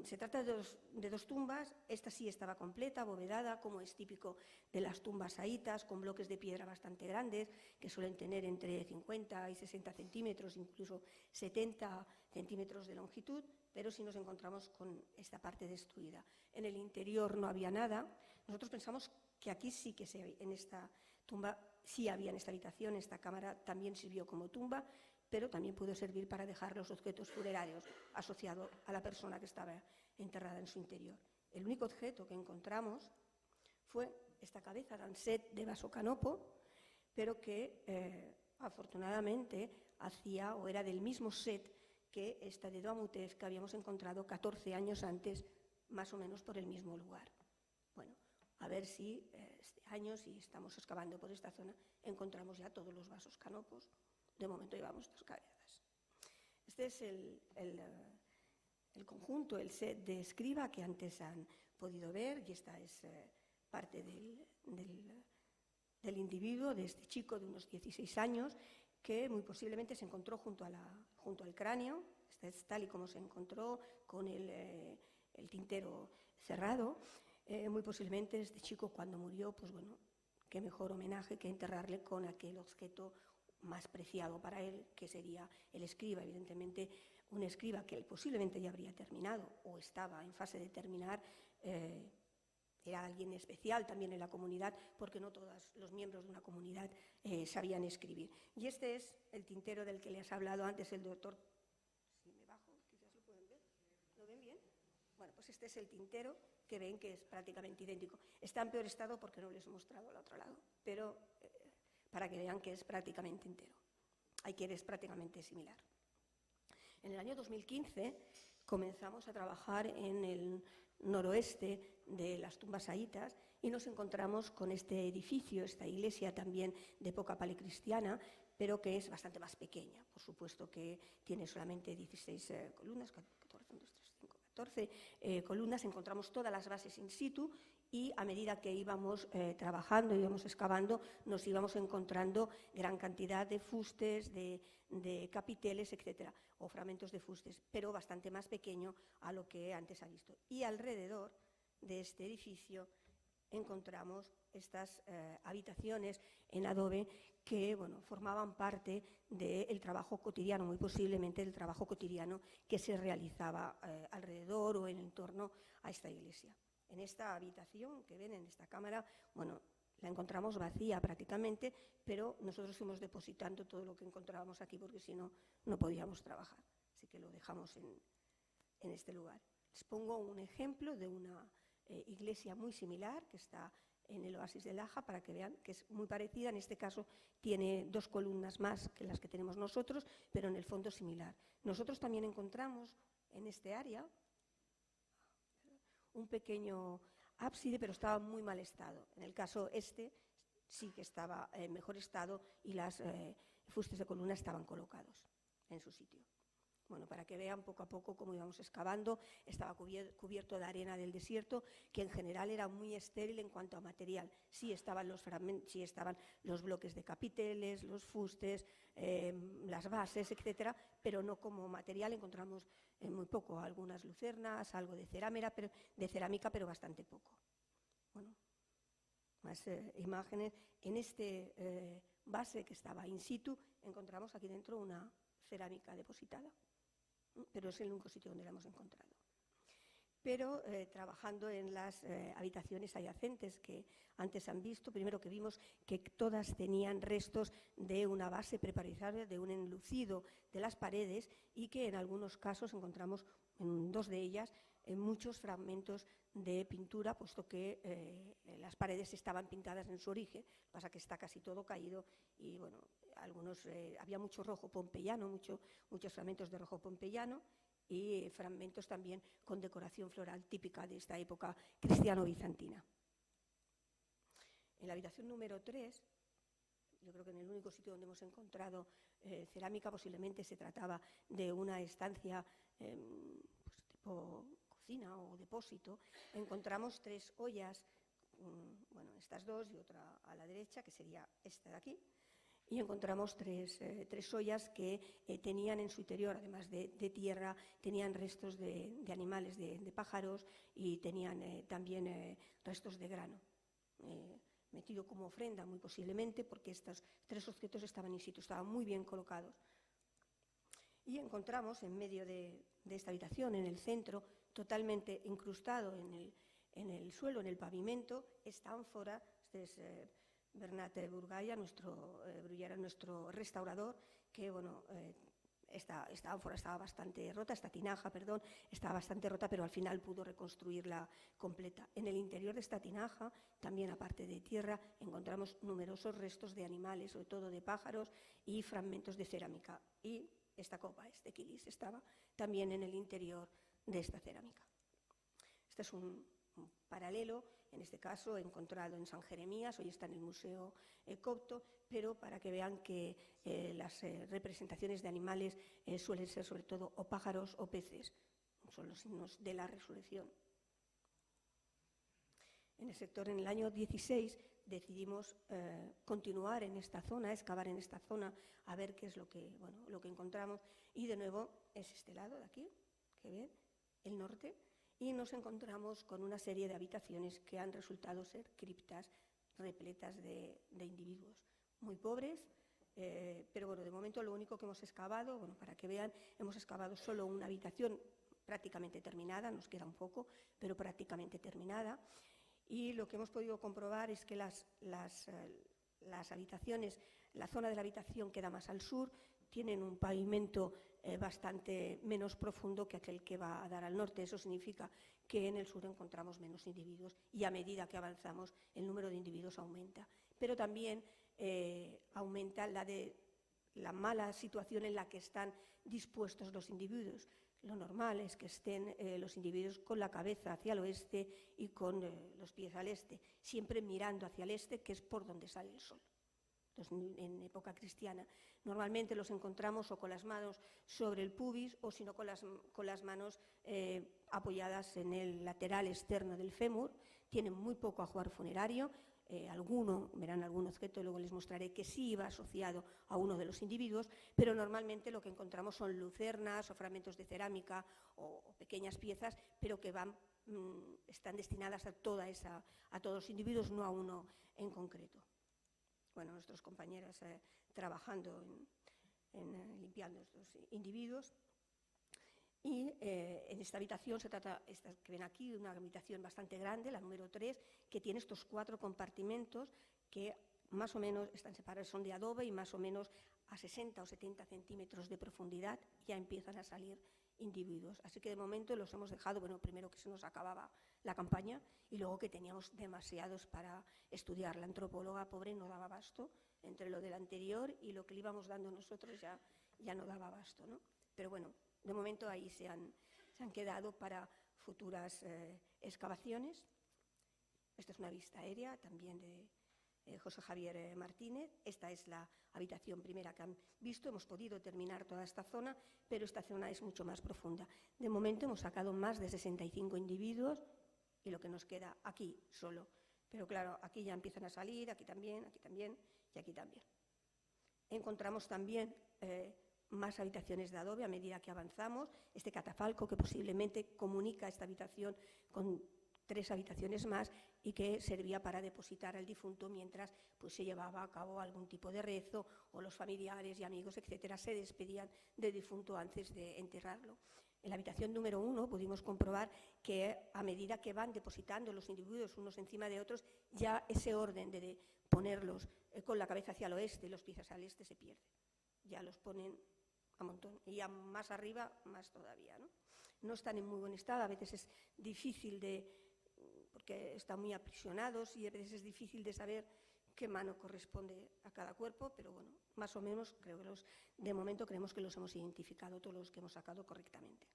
Speaker 4: Se trata de dos tumbas. Esta sí estaba completa, abovedada, como es típico de las tumbas saítas, con bloques de piedra bastante grandes, que suelen tener entre 50 y 60 centímetros, incluso 70 centímetros de longitud, pero sí nos encontramos con esta parte destruida. En el interior no había nada. Nosotros pensamos que aquí sí que en esta tumba sí había, en esta habitación, esta cámara también sirvió como tumba, pero también pudo servir para dejar los objetos funerarios asociados a la persona que estaba enterrada en su interior. El único objeto que encontramos fue esta cabeza Danset de Vasocanopo, pero que afortunadamente hacía o era del mismo set que esta de Douamoutez que habíamos encontrado 14 años antes, más o menos por el mismo lugar. Bueno, a ver si este año, si estamos excavando por esta zona, encontramos ya todos los vasos canopos. De momento llevamos 2 cabezas. Este es el conjunto, el set de escriba que antes han podido ver, y esta es parte del individuo, de este chico de unos 16 años, que muy posiblemente se encontró junto al cráneo. Este es tal y como se encontró, con el tintero cerrado. Muy posiblemente este chico, cuando murió, pues bueno, qué mejor homenaje que enterrarle con aquel objeto más preciado para él, que sería el escriba. Evidentemente, un escriba que posiblemente ya habría terminado o estaba en fase de terminar, era alguien especial también en la comunidad, porque no todos los miembros de una comunidad sabían escribir. Y este es el tintero del que les ha hablado antes el doctor. Si me bajo, quizás lo pueden ver. ¿Lo ven bien? Bueno, pues este es el tintero, que ven que es prácticamente idéntico. Está en peor estado porque no les he mostrado al otro lado, pero para que vean que es prácticamente entero. Hay que es prácticamente similar. En el año 2015 comenzamos a trabajar en el noroeste de las tumbas saítas y nos encontramos con este edificio, esta iglesia también de época palecristiana, pero que es bastante más pequeña. Por supuesto que tiene solamente 16 columnas, 14 columnas. Encontramos todas las bases in situ, y a medida que íbamos trabajando, íbamos excavando, nos íbamos encontrando gran cantidad de fustes, de capiteles, etcétera, o fragmentos de fustes, pero bastante más pequeño a lo que antes ha visto. Y alrededor de este edificio encontramos estas habitaciones en adobe que, bueno, formaban parte del trabajo cotidiano, muy posiblemente del trabajo cotidiano que se realizaba alrededor o en torno a esta iglesia. En esta habitación que ven, en esta cámara, bueno, la encontramos vacía prácticamente, pero nosotros fuimos depositando todo lo que encontrábamos aquí porque si no, no podíamos trabajar. Así que lo dejamos en este lugar. Les pongo un ejemplo de una iglesia muy similar que está en el oasis de Laja para que vean que es muy parecida. En este caso tiene 2 columnas más que las que tenemos nosotros, pero en el fondo similar. Nosotros también encontramos en este área un pequeño ábside, pero estaba en muy mal estado. En el caso sí que estaba en mejor estado y las fustes de columna estaban colocados en su sitio. Bueno, para que vean poco a poco cómo íbamos excavando, estaba cubierto de arena del desierto, que en general era muy estéril en cuanto a material. Sí estaban los fragmentos, sí estaban los bloques de capiteles, los fustes, las bases, etcétera, pero no como material encontramos muy poco, algunas lucernas, algo de cerámica, pero bastante poco. Bueno, más imágenes. En este base que estaba in situ, encontramos aquí dentro una cerámica depositada, pero es el único sitio donde la hemos encontrado. Pero trabajando en las habitaciones adyacentes que antes han visto, primero que vimos que todas tenían restos de una base preparizada, de un enlucido de las paredes y que en algunos casos encontramos en 2 de ellas muchos fragmentos de pintura, puesto que las paredes estaban pintadas en su origen. Lo que pasa es que está casi todo caído y bueno, había mucho rojo pompeyano, muchos fragmentos de rojo pompeyano y fragmentos también con decoración floral típica de esta época cristiano-bizantina. En la habitación número 3, yo creo que en el único sitio donde hemos encontrado cerámica, posiblemente se trataba de una estancia tipo cocina o depósito, encontramos 3 ollas, bueno, estas 2 y otra a la derecha, que sería esta de aquí, y encontramos tres ollas que tenían en su interior, además de tierra, tenían restos de animales, de pájaros, y tenían también restos de grano, metido como ofrenda muy posiblemente, porque estos 3 objetos estaban in situ, estaban muy bien colocados. Y encontramos en medio de esta habitación, en el centro, totalmente incrustado en el suelo, en el pavimento, esta ánfora. Este es Bernat Burgaya, nuestro restaurador, que bueno, esta ánfora estaba bastante rota, esta tinaja, perdón, estaba bastante rota, pero al final pudo reconstruirla completa. En el interior de esta tinaja, también aparte de tierra, encontramos numerosos restos de animales, sobre todo de pájaros, y fragmentos de cerámica. Y esta copa, este quilis, estaba también en el interior de esta cerámica. Este es un paralelo, en este caso encontrado en San Jeremías, hoy está en el Museo Copto, pero para que vean que las representaciones de animales suelen ser sobre todo o pájaros o peces, son los signos de la resurrección. En el sector, en el año 16, decidimos continuar en esta zona, excavar en esta zona, a ver qué es lo que encontramos, y de nuevo es este lado de aquí, que ven, el norte, y nos encontramos con una serie de habitaciones que han resultado ser criptas repletas de individuos muy pobres, pero bueno, de momento lo único que hemos excavado, bueno, para que vean, hemos excavado solo una habitación prácticamente terminada, nos queda un poco, pero prácticamente terminada, y lo que hemos podido comprobar es que las habitaciones, la zona de la habitación queda más al sur, tienen un pavimento bastante menos profundo que aquel que va a dar al norte. Eso significa que en el sur encontramos menos individuos y a medida que avanzamos el número de individuos aumenta. Pero también aumenta la mala situación en la que están dispuestos los individuos. Lo normal es que estén los individuos con la cabeza hacia el oeste y con los pies al este, siempre mirando hacia el este, que es por donde sale el sol. Entonces, en época cristiana, normalmente los encontramos o con las manos sobre el pubis o si no con las manos apoyadas en el lateral externo del fémur. Tienen muy poco ajuar funerario. Verán algún objeto, luego les mostraré que sí iba asociado a uno de los individuos, pero normalmente lo que encontramos son lucernas o fragmentos de cerámica o pequeñas piezas, pero que están destinadas a todos los individuos, no a uno en concreto. Bueno, nuestros compañeros trabajando en limpiando estos individuos. Y en esta habitación se trata, esta que ven aquí, una habitación bastante grande, la número 3, que tiene estos 4 compartimentos que más o menos están separados, son de adobe y más o menos a 60 o 70 centímetros de profundidad ya empiezan a salir individuos. Así que de momento los hemos dejado, bueno, primero que se nos acababa la campaña y luego que teníamos demasiados para estudiar. La antropóloga pobre no daba abasto, entre lo del anterior y lo que le íbamos dando nosotros ya no daba abasto, ¿no? Pero bueno, de momento ahí se han quedado para futuras excavaciones. Esta es una vista aérea también de José Javier Martínez. Esta es la habitación primera que han visto. Hemos podido terminar toda esta zona, pero esta zona es mucho más profunda. De momento hemos sacado más de 65 individuos y lo que nos queda aquí solo. Pero claro, aquí ya empiezan a salir, aquí también y aquí también. Encontramos también más habitaciones de adobe a medida que avanzamos. Este catafalco que posiblemente comunica esta habitación con 3 habitaciones más y que servía para depositar al difunto mientras pues, se llevaba a cabo algún tipo de rezo o los familiares y amigos, etcétera, se despedían del difunto antes de enterrarlo. En la habitación número 1 pudimos comprobar que a medida que van depositando los individuos unos encima de otros, ya ese orden de ponerlos con la cabeza hacia el oeste y los pies hacia el este se pierde. Ya los ponen a montón y ya más arriba más todavía, ¿no? No están en muy buen estado, a veces es difícil porque están muy aprisionados y a veces es difícil de saber qué mano corresponde a cada cuerpo, pero bueno, más o menos creo que de momento creemos que los hemos identificado todos los que hemos sacado correctamente.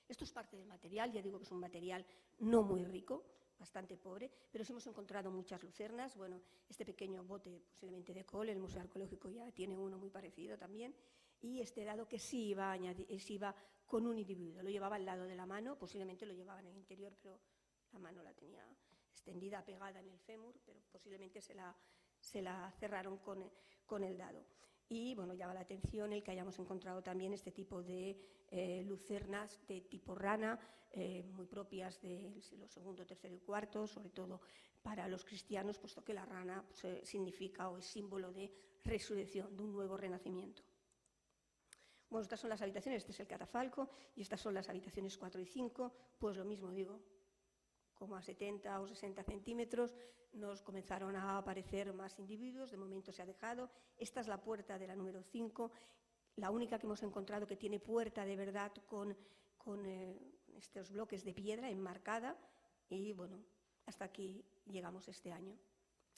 Speaker 4: Esto es parte del material, ya digo que es un material no muy rico, bastante pobre, pero sí hemos encontrado muchas lucernas. Bueno, este pequeño bote posiblemente de col, el Museo Arqueológico ya tiene uno muy parecido también, y este dado que sí iba con un individuo, lo llevaba al lado de la mano, posiblemente lo llevaba en el interior, pero la mano la tenía extendida, pegada en el fémur, pero posiblemente se la cerraron con el dado. Y bueno, llama la atención el que hayamos encontrado también este tipo de lucernas de tipo rana, muy propias del siglo II, III y IV, sobre todo para los cristianos, puesto que la rana pues, significa o es símbolo de resurrección, de un nuevo renacimiento. Bueno, estas son las habitaciones, este es el catafalco, y estas son las habitaciones 4 y 5, pues lo mismo digo, como a 70 o 60 centímetros, nos comenzaron a aparecer más individuos, de momento se ha dejado. Esta es la puerta de la número 5, la única que hemos encontrado que tiene puerta de verdad con estos bloques de piedra enmarcada, y bueno, hasta aquí llegamos este año.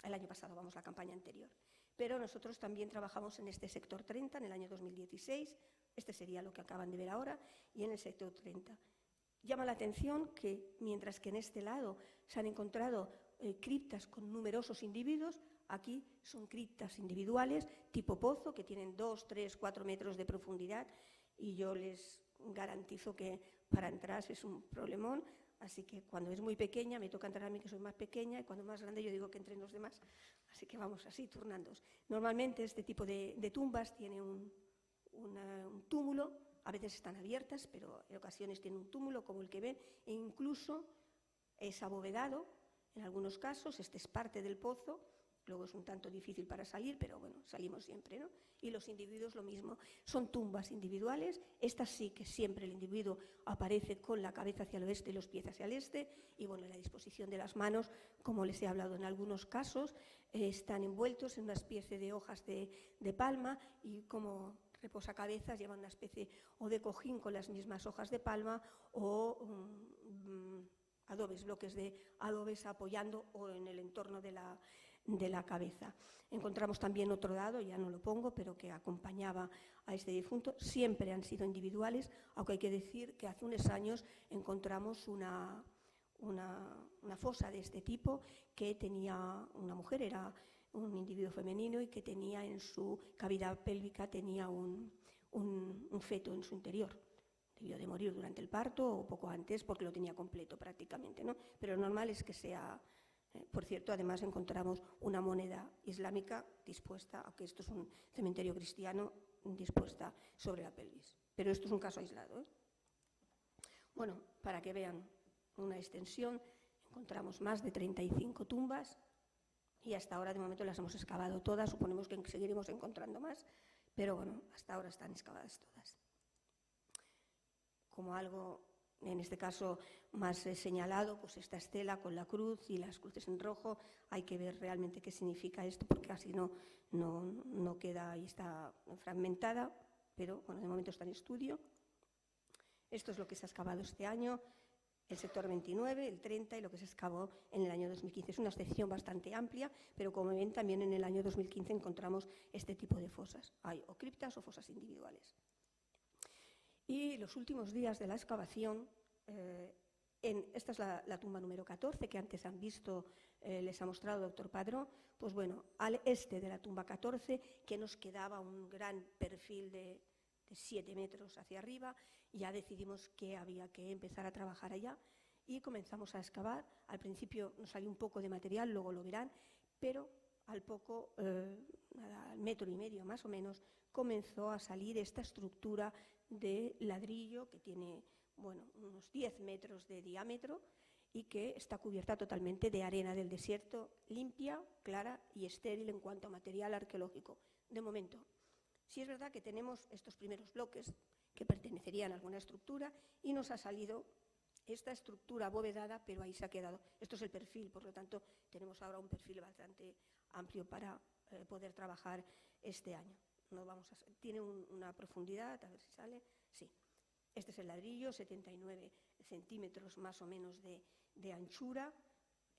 Speaker 4: El año pasado, vamos, la campaña anterior. Pero nosotros también trabajamos en este sector 30 en el año 2016, este sería lo que acaban de ver ahora, y en el sector 30. Llama la atención que, mientras que en este lado se han encontrado criptas con numerosos individuos, aquí son criptas individuales tipo pozo, que tienen 2, 3, 4 metros de profundidad, y yo les garantizo que para entrar es un problemón, así que cuando es muy pequeña me toca entrar a mí, que soy más pequeña, y cuando más grande yo digo que entren los demás, así que vamos así, turnándonos. Normalmente este tipo de tumbas tiene un túmulo. A veces están abiertas, pero en ocasiones tienen un túmulo como el que ven, e incluso es abovedado en algunos casos. Este es parte del pozo, luego es un tanto difícil para salir, pero bueno, salimos siempre, ¿no? Y los individuos lo mismo, son tumbas individuales. Estas sí que siempre el individuo aparece con la cabeza hacia el oeste y los pies hacia el este, y bueno, la disposición de las manos, como les he hablado en algunos casos, están envueltos en una especie de hojas de palma, y como reposacabezas llevan una especie o de cojín con las mismas hojas de palma o adobes, bloques de adobes apoyando o en el entorno de la cabeza. Encontramos también otro dado, ya no lo pongo, pero que acompañaba a este difunto. Siempre han sido individuales, aunque hay que decir que hace unos años encontramos una fosa de este tipo que tenía una mujer, era un individuo femenino, y que tenía en su cavidad pélvica tenía un feto en su interior. Debió de morir durante el parto o poco antes porque lo tenía completo prácticamente, ¿no? Pero lo normal es que sea... por cierto, además encontramos una moneda islámica dispuesta, aunque esto es un cementerio cristiano, dispuesta sobre la pelvis. Pero esto es un caso aislado, ¿eh? Bueno, para que vean una extensión, encontramos más de 35 tumbas, y hasta ahora de momento las hemos excavado todas, suponemos que seguiremos encontrando más, pero bueno, hasta ahora están excavadas todas. como algo, en este caso, más señalado, pues esta estela con la cruz y las cruces en rojo. Hay que ver realmente qué significa esto, porque así no queda y está fragmentada, pero bueno, de momento está en estudio. Esto es lo que se ha excavado este año, el sector 29, el 30 y lo que se excavó en el año 2015. Es una sección bastante amplia, pero como ven, también en el año 2015 encontramos este tipo de fosas. Hay o criptas o fosas individuales. Y los últimos días de la excavación, esta es la tumba número 14, que antes han visto, les ha mostrado el doctor Padró. Pues bueno, al este de la tumba 14, que nos quedaba un gran perfil de 7 metros hacia arriba, ya decidimos que había que empezar a trabajar allá y comenzamos a excavar. Al principio nos salió un poco de material, luego lo verán, pero al poco, al metro y medio más o menos, comenzó a salir esta estructura de ladrillo que tiene, bueno, unos 10 metros de diámetro y que está cubierta totalmente de arena del desierto, limpia, clara y estéril en cuanto a material arqueológico. De momento, sí es verdad que tenemos estos primeros bloques que pertenecerían a alguna estructura y nos ha salido esta estructura abovedada, pero ahí se ha quedado. Esto es el perfil, por lo tanto, tenemos ahora un perfil bastante amplio para poder trabajar este año. Tiene una profundidad, a ver si sale, sí. Este es el ladrillo, 79 centímetros más o menos de anchura.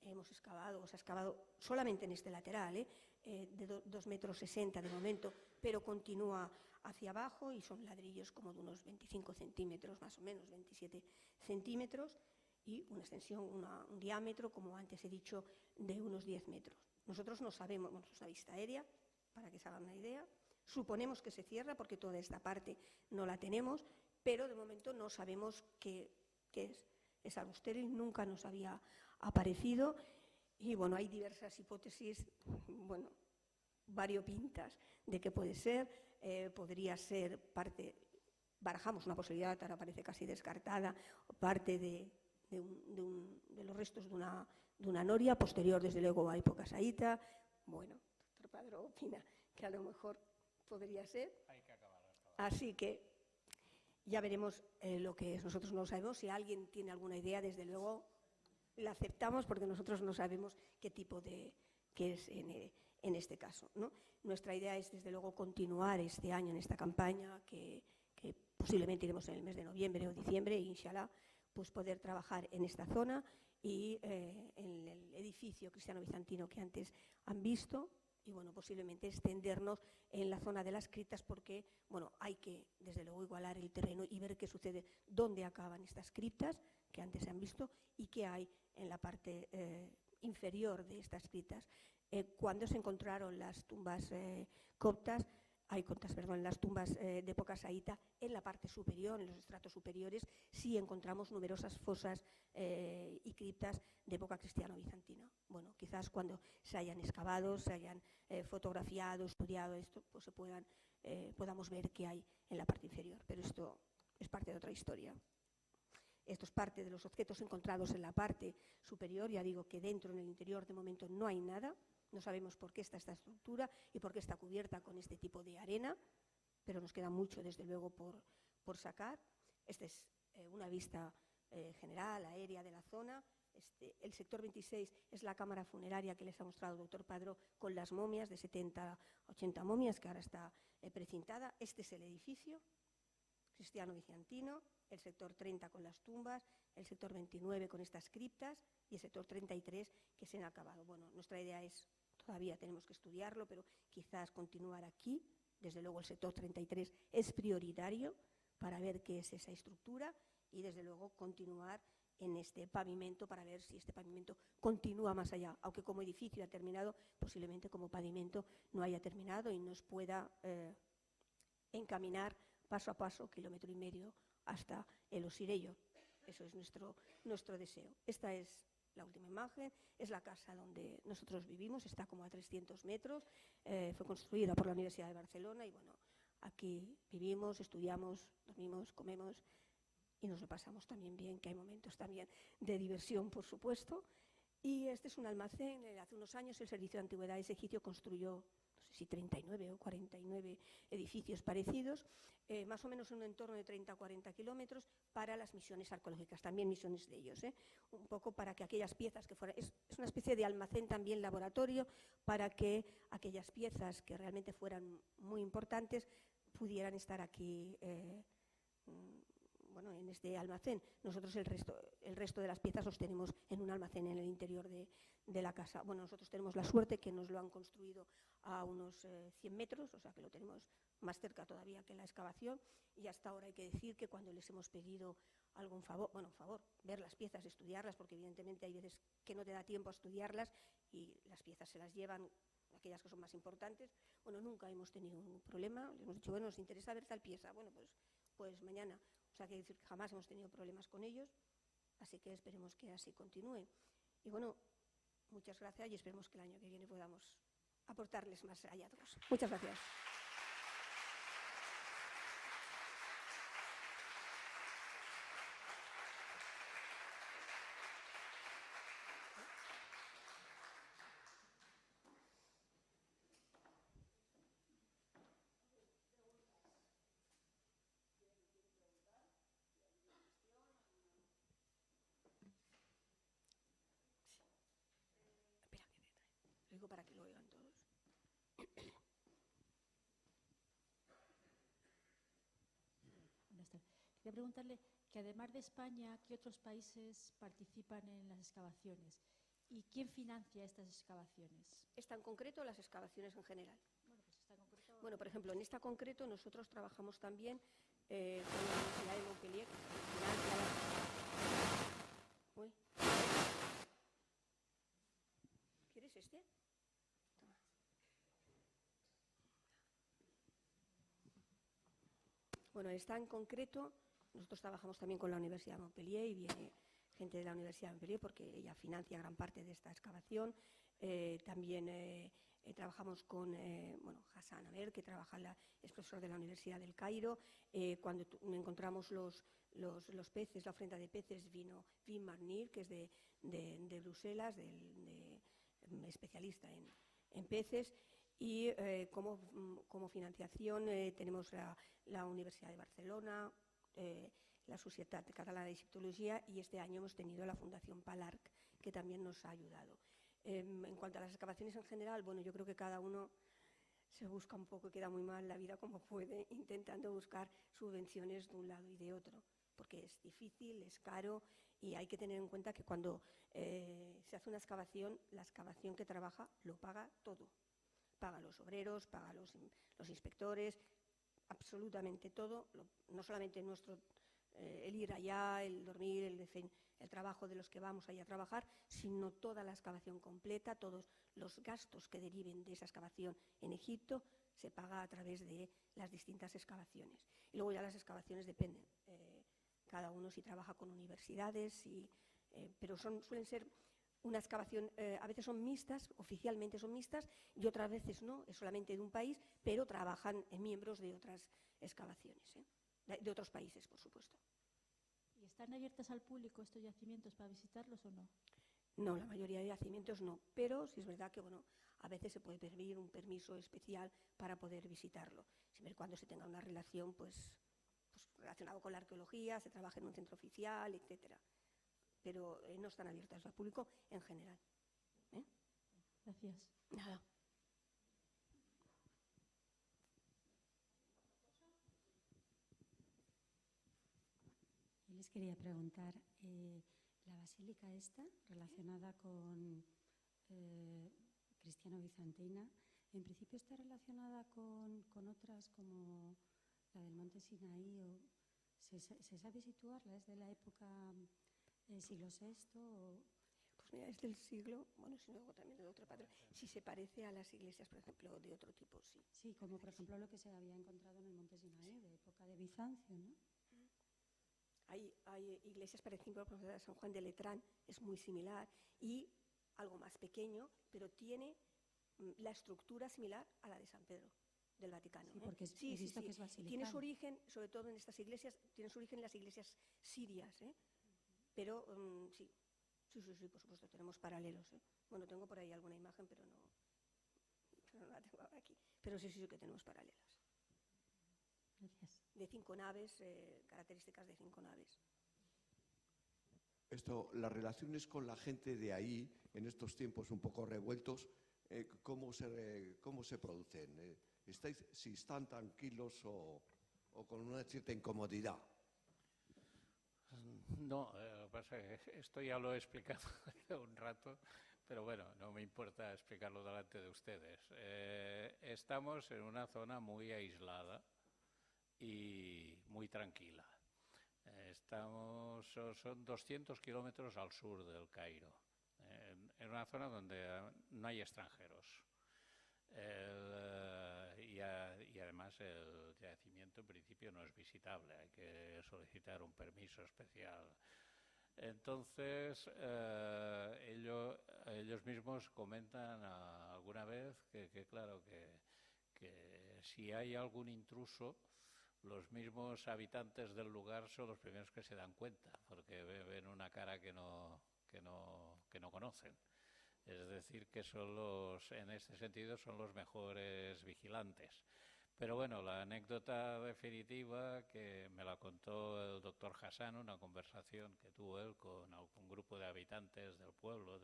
Speaker 4: Hemos excavado, se ha excavado solamente en este lateral, de 2,60 metros de momento, pero continúa hacia abajo y son ladrillos como de unos 25 centímetros, más o menos 27 centímetros, y una extensión, un diámetro, como antes he dicho, de unos 10 metros. Nosotros no sabemos, bueno, es una vista aérea, para que se hagan una idea. Suponemos que se cierra porque toda esta parte no la tenemos, pero de momento no sabemos qué es. Es algo estéril, nunca nos había aparecido y bueno, hay diversas hipótesis, bueno, variopintas de qué puede ser. Podría ser parte, barajamos una posibilidad, ahora parece casi descartada, parte de los restos de una noria posterior, desde luego, a época saíta. Bueno, doctor Padró opina que a lo mejor podría ser.
Speaker 2: Hay que acabar.
Speaker 4: Así que ya veremos lo que es. Nosotros no lo sabemos. Si alguien tiene alguna idea, desde luego la aceptamos, porque nosotros no sabemos qué tipo qué es en este caso, ¿no? Nuestra idea es, desde luego, continuar este año en esta campaña, que posiblemente iremos en el mes de noviembre o diciembre, e inshallah, pues poder trabajar en esta zona y en el edificio cristiano-bizantino que antes han visto, y bueno, posiblemente extendernos en la zona de las criptas, porque bueno, hay que, desde luego, igualar el terreno y ver qué sucede, dónde acaban estas criptas que antes se han visto y qué hay en la parte inferior de estas criptas. Cuando se encontraron las tumbas coptas, las tumbas de época saíta, en la parte superior, en los estratos superiores, sí encontramos numerosas fosas y criptas de época cristiano-bizantina. Bueno, quizás cuando se hayan excavado, se hayan fotografiado, estudiado esto, pues podamos ver qué hay en la parte inferior, pero esto es parte de otra historia. Esto es parte de los objetos encontrados en la parte superior. Ya digo que dentro, en el interior, de momento no hay nada. No sabemos por qué está esta estructura y por qué está cubierta con este tipo de arena, pero nos queda mucho, desde luego, por sacar. Esta es una vista general, aérea de la zona. El sector 26 es la cámara funeraria que les ha mostrado el doctor Padró, con las momias, de 70, 80 momias, que ahora está precintada. Este es el edificio cristiano-bizantino, el sector 30 con las tumbas, el sector 29 con estas criptas y el sector 33 que se han acabado. Bueno, nuestra idea es, todavía tenemos que estudiarlo, pero quizás continuar aquí. Desde luego el sector 33 es prioritario para ver qué es esa estructura y desde luego continuar en este pavimento para ver si este pavimento continúa más allá, aunque como edificio ha terminado, posiblemente como pavimento no haya terminado y nos pueda encaminar paso a paso, 1,5 kilómetros hasta el Osireio. Eso es nuestro deseo. Esta es la última imagen, es la casa donde nosotros vivimos, está como a 300 metros, fue construida por la Universidad de Barcelona y bueno, aquí vivimos, estudiamos, dormimos, comemos y nos lo pasamos también bien, que hay momentos también de diversión, por supuesto. Y este es un almacén. Hace unos años el Servicio de Antigüedades egipcio construyó, sé si 39 o 49 edificios parecidos, más o menos en un entorno de 30 a 40 kilómetros para las misiones arqueológicas, también misiones de ellos, un poco para que aquellas piezas que fueran, es una especie de almacén también laboratorio para que aquellas piezas que realmente fueran muy importantes pudieran estar aquí, bueno, en este almacén. Nosotros el resto de las piezas los tenemos en un almacén en el interior de la casa. Bueno, nosotros tenemos la suerte que nos lo han construido a unos 100 metros, o sea que lo tenemos más cerca todavía que la excavación, y hasta ahora hay que decir que cuando les hemos pedido algún favor, ver las piezas, estudiarlas, porque evidentemente hay veces que no te da tiempo a estudiarlas y las piezas se las llevan, aquellas que son más importantes, bueno, nunca hemos tenido un problema, les hemos dicho, bueno, nos interesa ver tal pieza, bueno, pues mañana. O sea, que decir que jamás hemos tenido problemas con ellos, así que esperemos que así continúe. Y bueno, muchas gracias y esperemos que el año que viene podamos aportarles más hallazgos. Muchas gracias. Digo para que lo oigan todos.
Speaker 5: Quería preguntarle que además de España, ¿qué otros países participan en las excavaciones? ¿Y quién financia estas excavaciones?
Speaker 4: ¿Esta en concreto o las excavaciones en general?
Speaker 5: Bueno, pues esta en concreto.
Speaker 4: Bueno, por ejemplo, en esta concreto nosotros trabajamos también con la Universidad de Montpellier, que financia las... Uy. ¿Quieres este? Toma. Bueno, esta en concreto, nosotros trabajamos también con la Universidad de Montpellier y viene gente de la Universidad de Montpellier porque ella financia gran parte de esta excavación. También trabajamos con Hassan Amer, que es profesor de la Universidad del Cairo. Cuando encontramos los peces, la ofrenda de peces, vino Wim Marnir, que es de Bruselas, especialista en peces. Y como financiación tenemos la Universidad de Barcelona, la Societat Catalana d'Egiptologia, y este año hemos tenido la Fundación Palarc, que también nos ha ayudado. En cuanto a las excavaciones en general, bueno, yo creo que cada uno se busca un poco y queda muy mal la vida como puede, intentando buscar subvenciones de un lado y de otro, porque es difícil, es caro, y hay que tener en cuenta que cuando se hace una excavación, la excavación que trabaja lo paga todo. Paga los obreros, paga los inspectores, absolutamente todo, no solamente el ir allá, el dormir, el trabajo de los que vamos allá a trabajar, sino toda la excavación completa, todos los gastos que deriven de esa excavación en Egipto, se paga a través de las distintas excavaciones. Y luego ya las excavaciones dependen, cada uno si trabaja con universidades, pero suelen ser una excavación, a veces son mixtas, oficialmente son mixtas, y otras veces no, es solamente de un país, pero trabajan miembros de otras excavaciones, de otros países, por supuesto.
Speaker 5: ¿Y están abiertas al público estos yacimientos para visitarlos o no?
Speaker 4: No, la mayoría de yacimientos no, pero sí es verdad que a veces se puede pedir un permiso especial para poder visitarlo, siempre y cuando se tenga una relación pues relacionada con la arqueología, se trabaja en un centro oficial, etcétera. Pero no están abiertas al público en general.
Speaker 5: Gracias.
Speaker 4: Nada.
Speaker 6: Yo les quería preguntar, la basílica esta, relacionada con cristiano-bizantina, ¿en principio está relacionada con otras como la del Monte Sinaí? O ¿se sabe situarla? ¿Es de la época siglo VI?
Speaker 4: Pues mira, es del siglo, si no, también de otro patrón. Si se parece a las iglesias, por ejemplo, de otro tipo, sí.
Speaker 6: Sí, como por ejemplo lo que se había encontrado en el Monte Sinaí, de época de Bizancio, ¿no?
Speaker 4: Hay iglesias parecidas, por ejemplo, la de San Juan de Letrán, es muy similar, y algo más pequeño, pero tiene la estructura similar a la de San Pedro del Vaticano.
Speaker 6: Sí, porque he visto que es basilical.
Speaker 4: Tiene su origen, sobre todo en estas iglesias, tiene su origen en las iglesias sirias, pero sí, por supuesto, tenemos paralelos. Bueno, tengo por ahí alguna imagen, pero no no la tengo ahora aquí, pero sí que tenemos paralelas.
Speaker 6: Gracias.
Speaker 4: De 5 naves, características de 5 naves.
Speaker 7: Las relaciones con la gente de ahí, en estos tiempos un poco revueltos, ¿cómo se producen? Si están tranquilos o con una cierta incomodidad.
Speaker 2: No, lo que pasa es que esto ya lo he explicado hace un rato, pero bueno, no me importa explicarlo delante de ustedes. Estamos en una zona muy aislada y muy tranquila. Son 200 kilómetros al sur del Cairo, en una zona donde no hay extranjeros. Y además el yacimiento en principio no es visitable, hay que solicitar un permiso especial. Entonces, ellos mismos comentan alguna vez que claro, que si hay algún intruso, los mismos habitantes del lugar son los primeros que se dan cuenta, porque ven una cara que no conocen. Es decir, que en este sentido son los mejores vigilantes. Pero bueno, la anécdota definitiva que me la contó el doctor Hassan, una conversación que tuvo él con un grupo de habitantes del pueblo,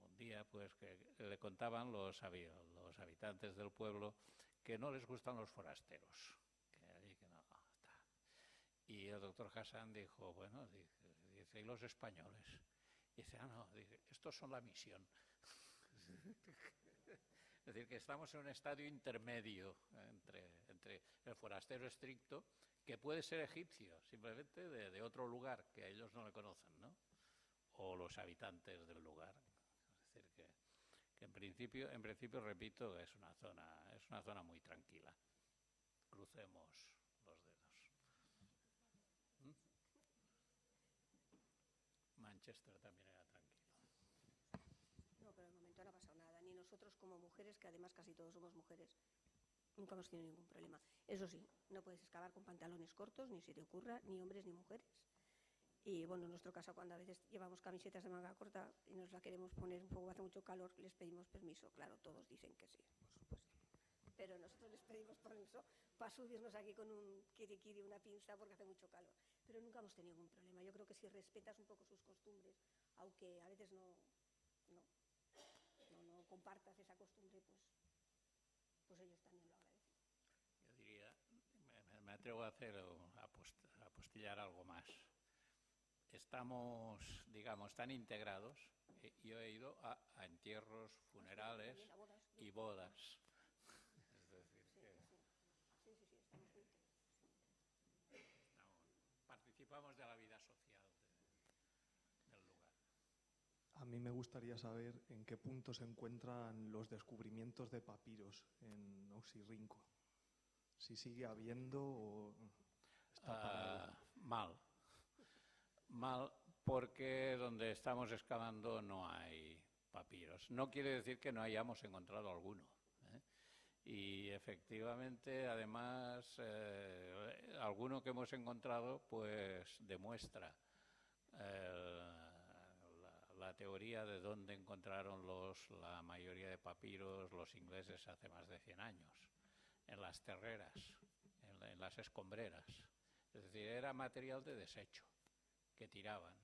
Speaker 2: un día pues que le contaban los habitantes del pueblo que no les gustan los forasteros, que no está. Y el doctor Hassan dijo, bueno, dice, ¿y los españoles? Y dice, no, dice, estos son la misión. Es decir, que estamos en un estadio intermedio entre el forastero estricto, que puede ser egipcio, simplemente de otro lugar que a ellos no le conocen, ¿no? O los habitantes del lugar. Es decir, que en principio, repito, es una zona muy tranquila. Crucemos los dedos. Manchester también era tranquilo.
Speaker 4: No, pero de momento no ha pasado nada. Ni nosotros como mujeres, que además casi todos somos mujeres, nunca hemos tenido ningún problema. Eso sí, no puedes excavar con pantalones cortos, ni se te ocurra, ni hombres ni mujeres. Y bueno, en nuestro caso, cuando a veces llevamos camisetas de manga corta y nos la queremos poner un poco, hace mucho calor, les pedimos permiso. Claro, todos dicen que sí, por supuesto. Pero nosotros les pedimos permiso para subirnos aquí con un kiri-kiri, una pinza, porque hace mucho calor. Pero nunca hemos tenido ningún problema. Yo creo que si respetas un poco sus costumbres, aunque a veces no compartas esa costumbre, pues ellos también lo agradecen.
Speaker 2: Yo diría, me atrevo a apostillar algo más. Estamos, digamos, tan integrados. Yo he ido a entierros, funerales y bodas. Es decir,
Speaker 4: Sí, estamos muy
Speaker 2: participamos de la vida social del lugar.
Speaker 8: A mí me gustaría saber en qué punto se encuentran los descubrimientos de papiros en Oxirrinco. Si sigue habiendo o está parado.
Speaker 2: Mal, porque donde estamos excavando no hay papiros. No quiere decir que no hayamos encontrado alguno. Y efectivamente, además, alguno que hemos encontrado, pues demuestra la teoría de dónde encontraron la mayoría de papiros los ingleses hace más de 100 años, en las terreras, en las escombreras. Es decir, era material de desecho que tiraban.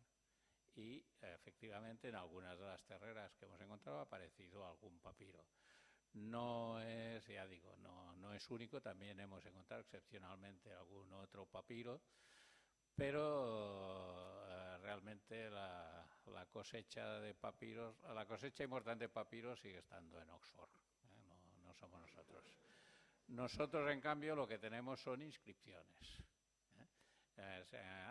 Speaker 2: Y efectivamente en algunas de las terreras que hemos encontrado ha aparecido algún papiro. No es, ya digo, no es único, también hemos encontrado excepcionalmente algún otro papiro, pero realmente la cosecha de papiros, la cosecha importante de papiros sigue estando en Oxford, no somos nosotros. Nosotros, en cambio, lo que tenemos son inscripciones.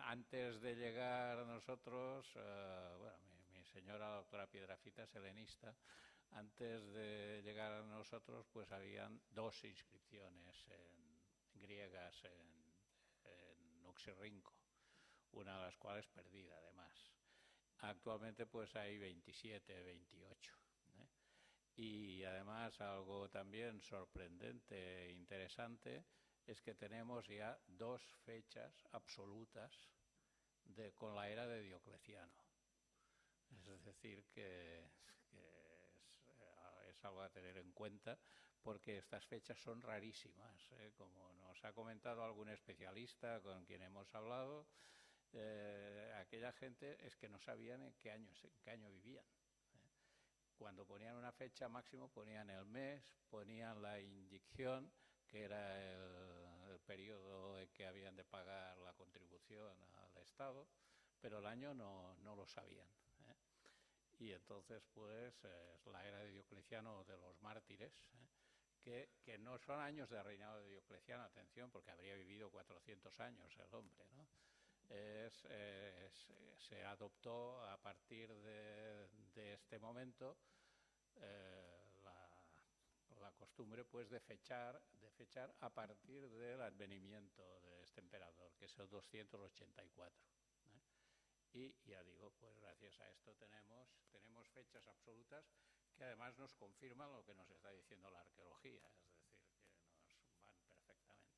Speaker 2: Antes de llegar a nosotros, bueno, mi señora, la doctora Piedrafita, es helenista. Antes de llegar a nosotros, pues habían 2 inscripciones griegas en Oxirrinco, una de las cuales perdida, además. Actualmente, pues hay 27, 28. Y además, algo también sorprendente e interesante es que tenemos ya 2 fechas absolutas con la era de Diocleciano. Es decir, que es algo a tener en cuenta, porque estas fechas son rarísimas, como nos ha comentado algún especialista con quien hemos hablado. Aquella gente es que no sabían en qué año vivían. Cuando ponían una fecha máximo ponían el mes, ponían la inyección, que era el periodo en que habían de pagar la contribución al Estado, pero el año no lo sabían. Y entonces, pues, es la era de Diocleciano, de los mártires, que no son años de reinado de Diocleciano, atención, porque habría vivido 400 años el hombre, ¿no? Se adoptó a partir de este momento la costumbre, pues, de fechar a partir del advenimiento de este emperador, que es el 284. Y ya digo, pues gracias a esto tenemos fechas absolutas que además nos confirman lo que nos está diciendo la arqueología, es decir, que nos van perfectamente.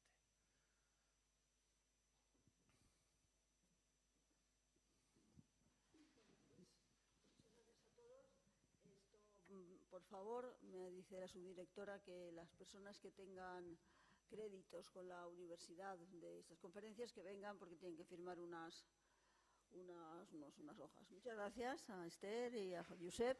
Speaker 1: Por favor, me dice la subdirectora que las personas que tengan créditos con la universidad de estas conferencias que vengan, porque tienen que firmar unas hojas. Muchas gracias a Esther y a Josep.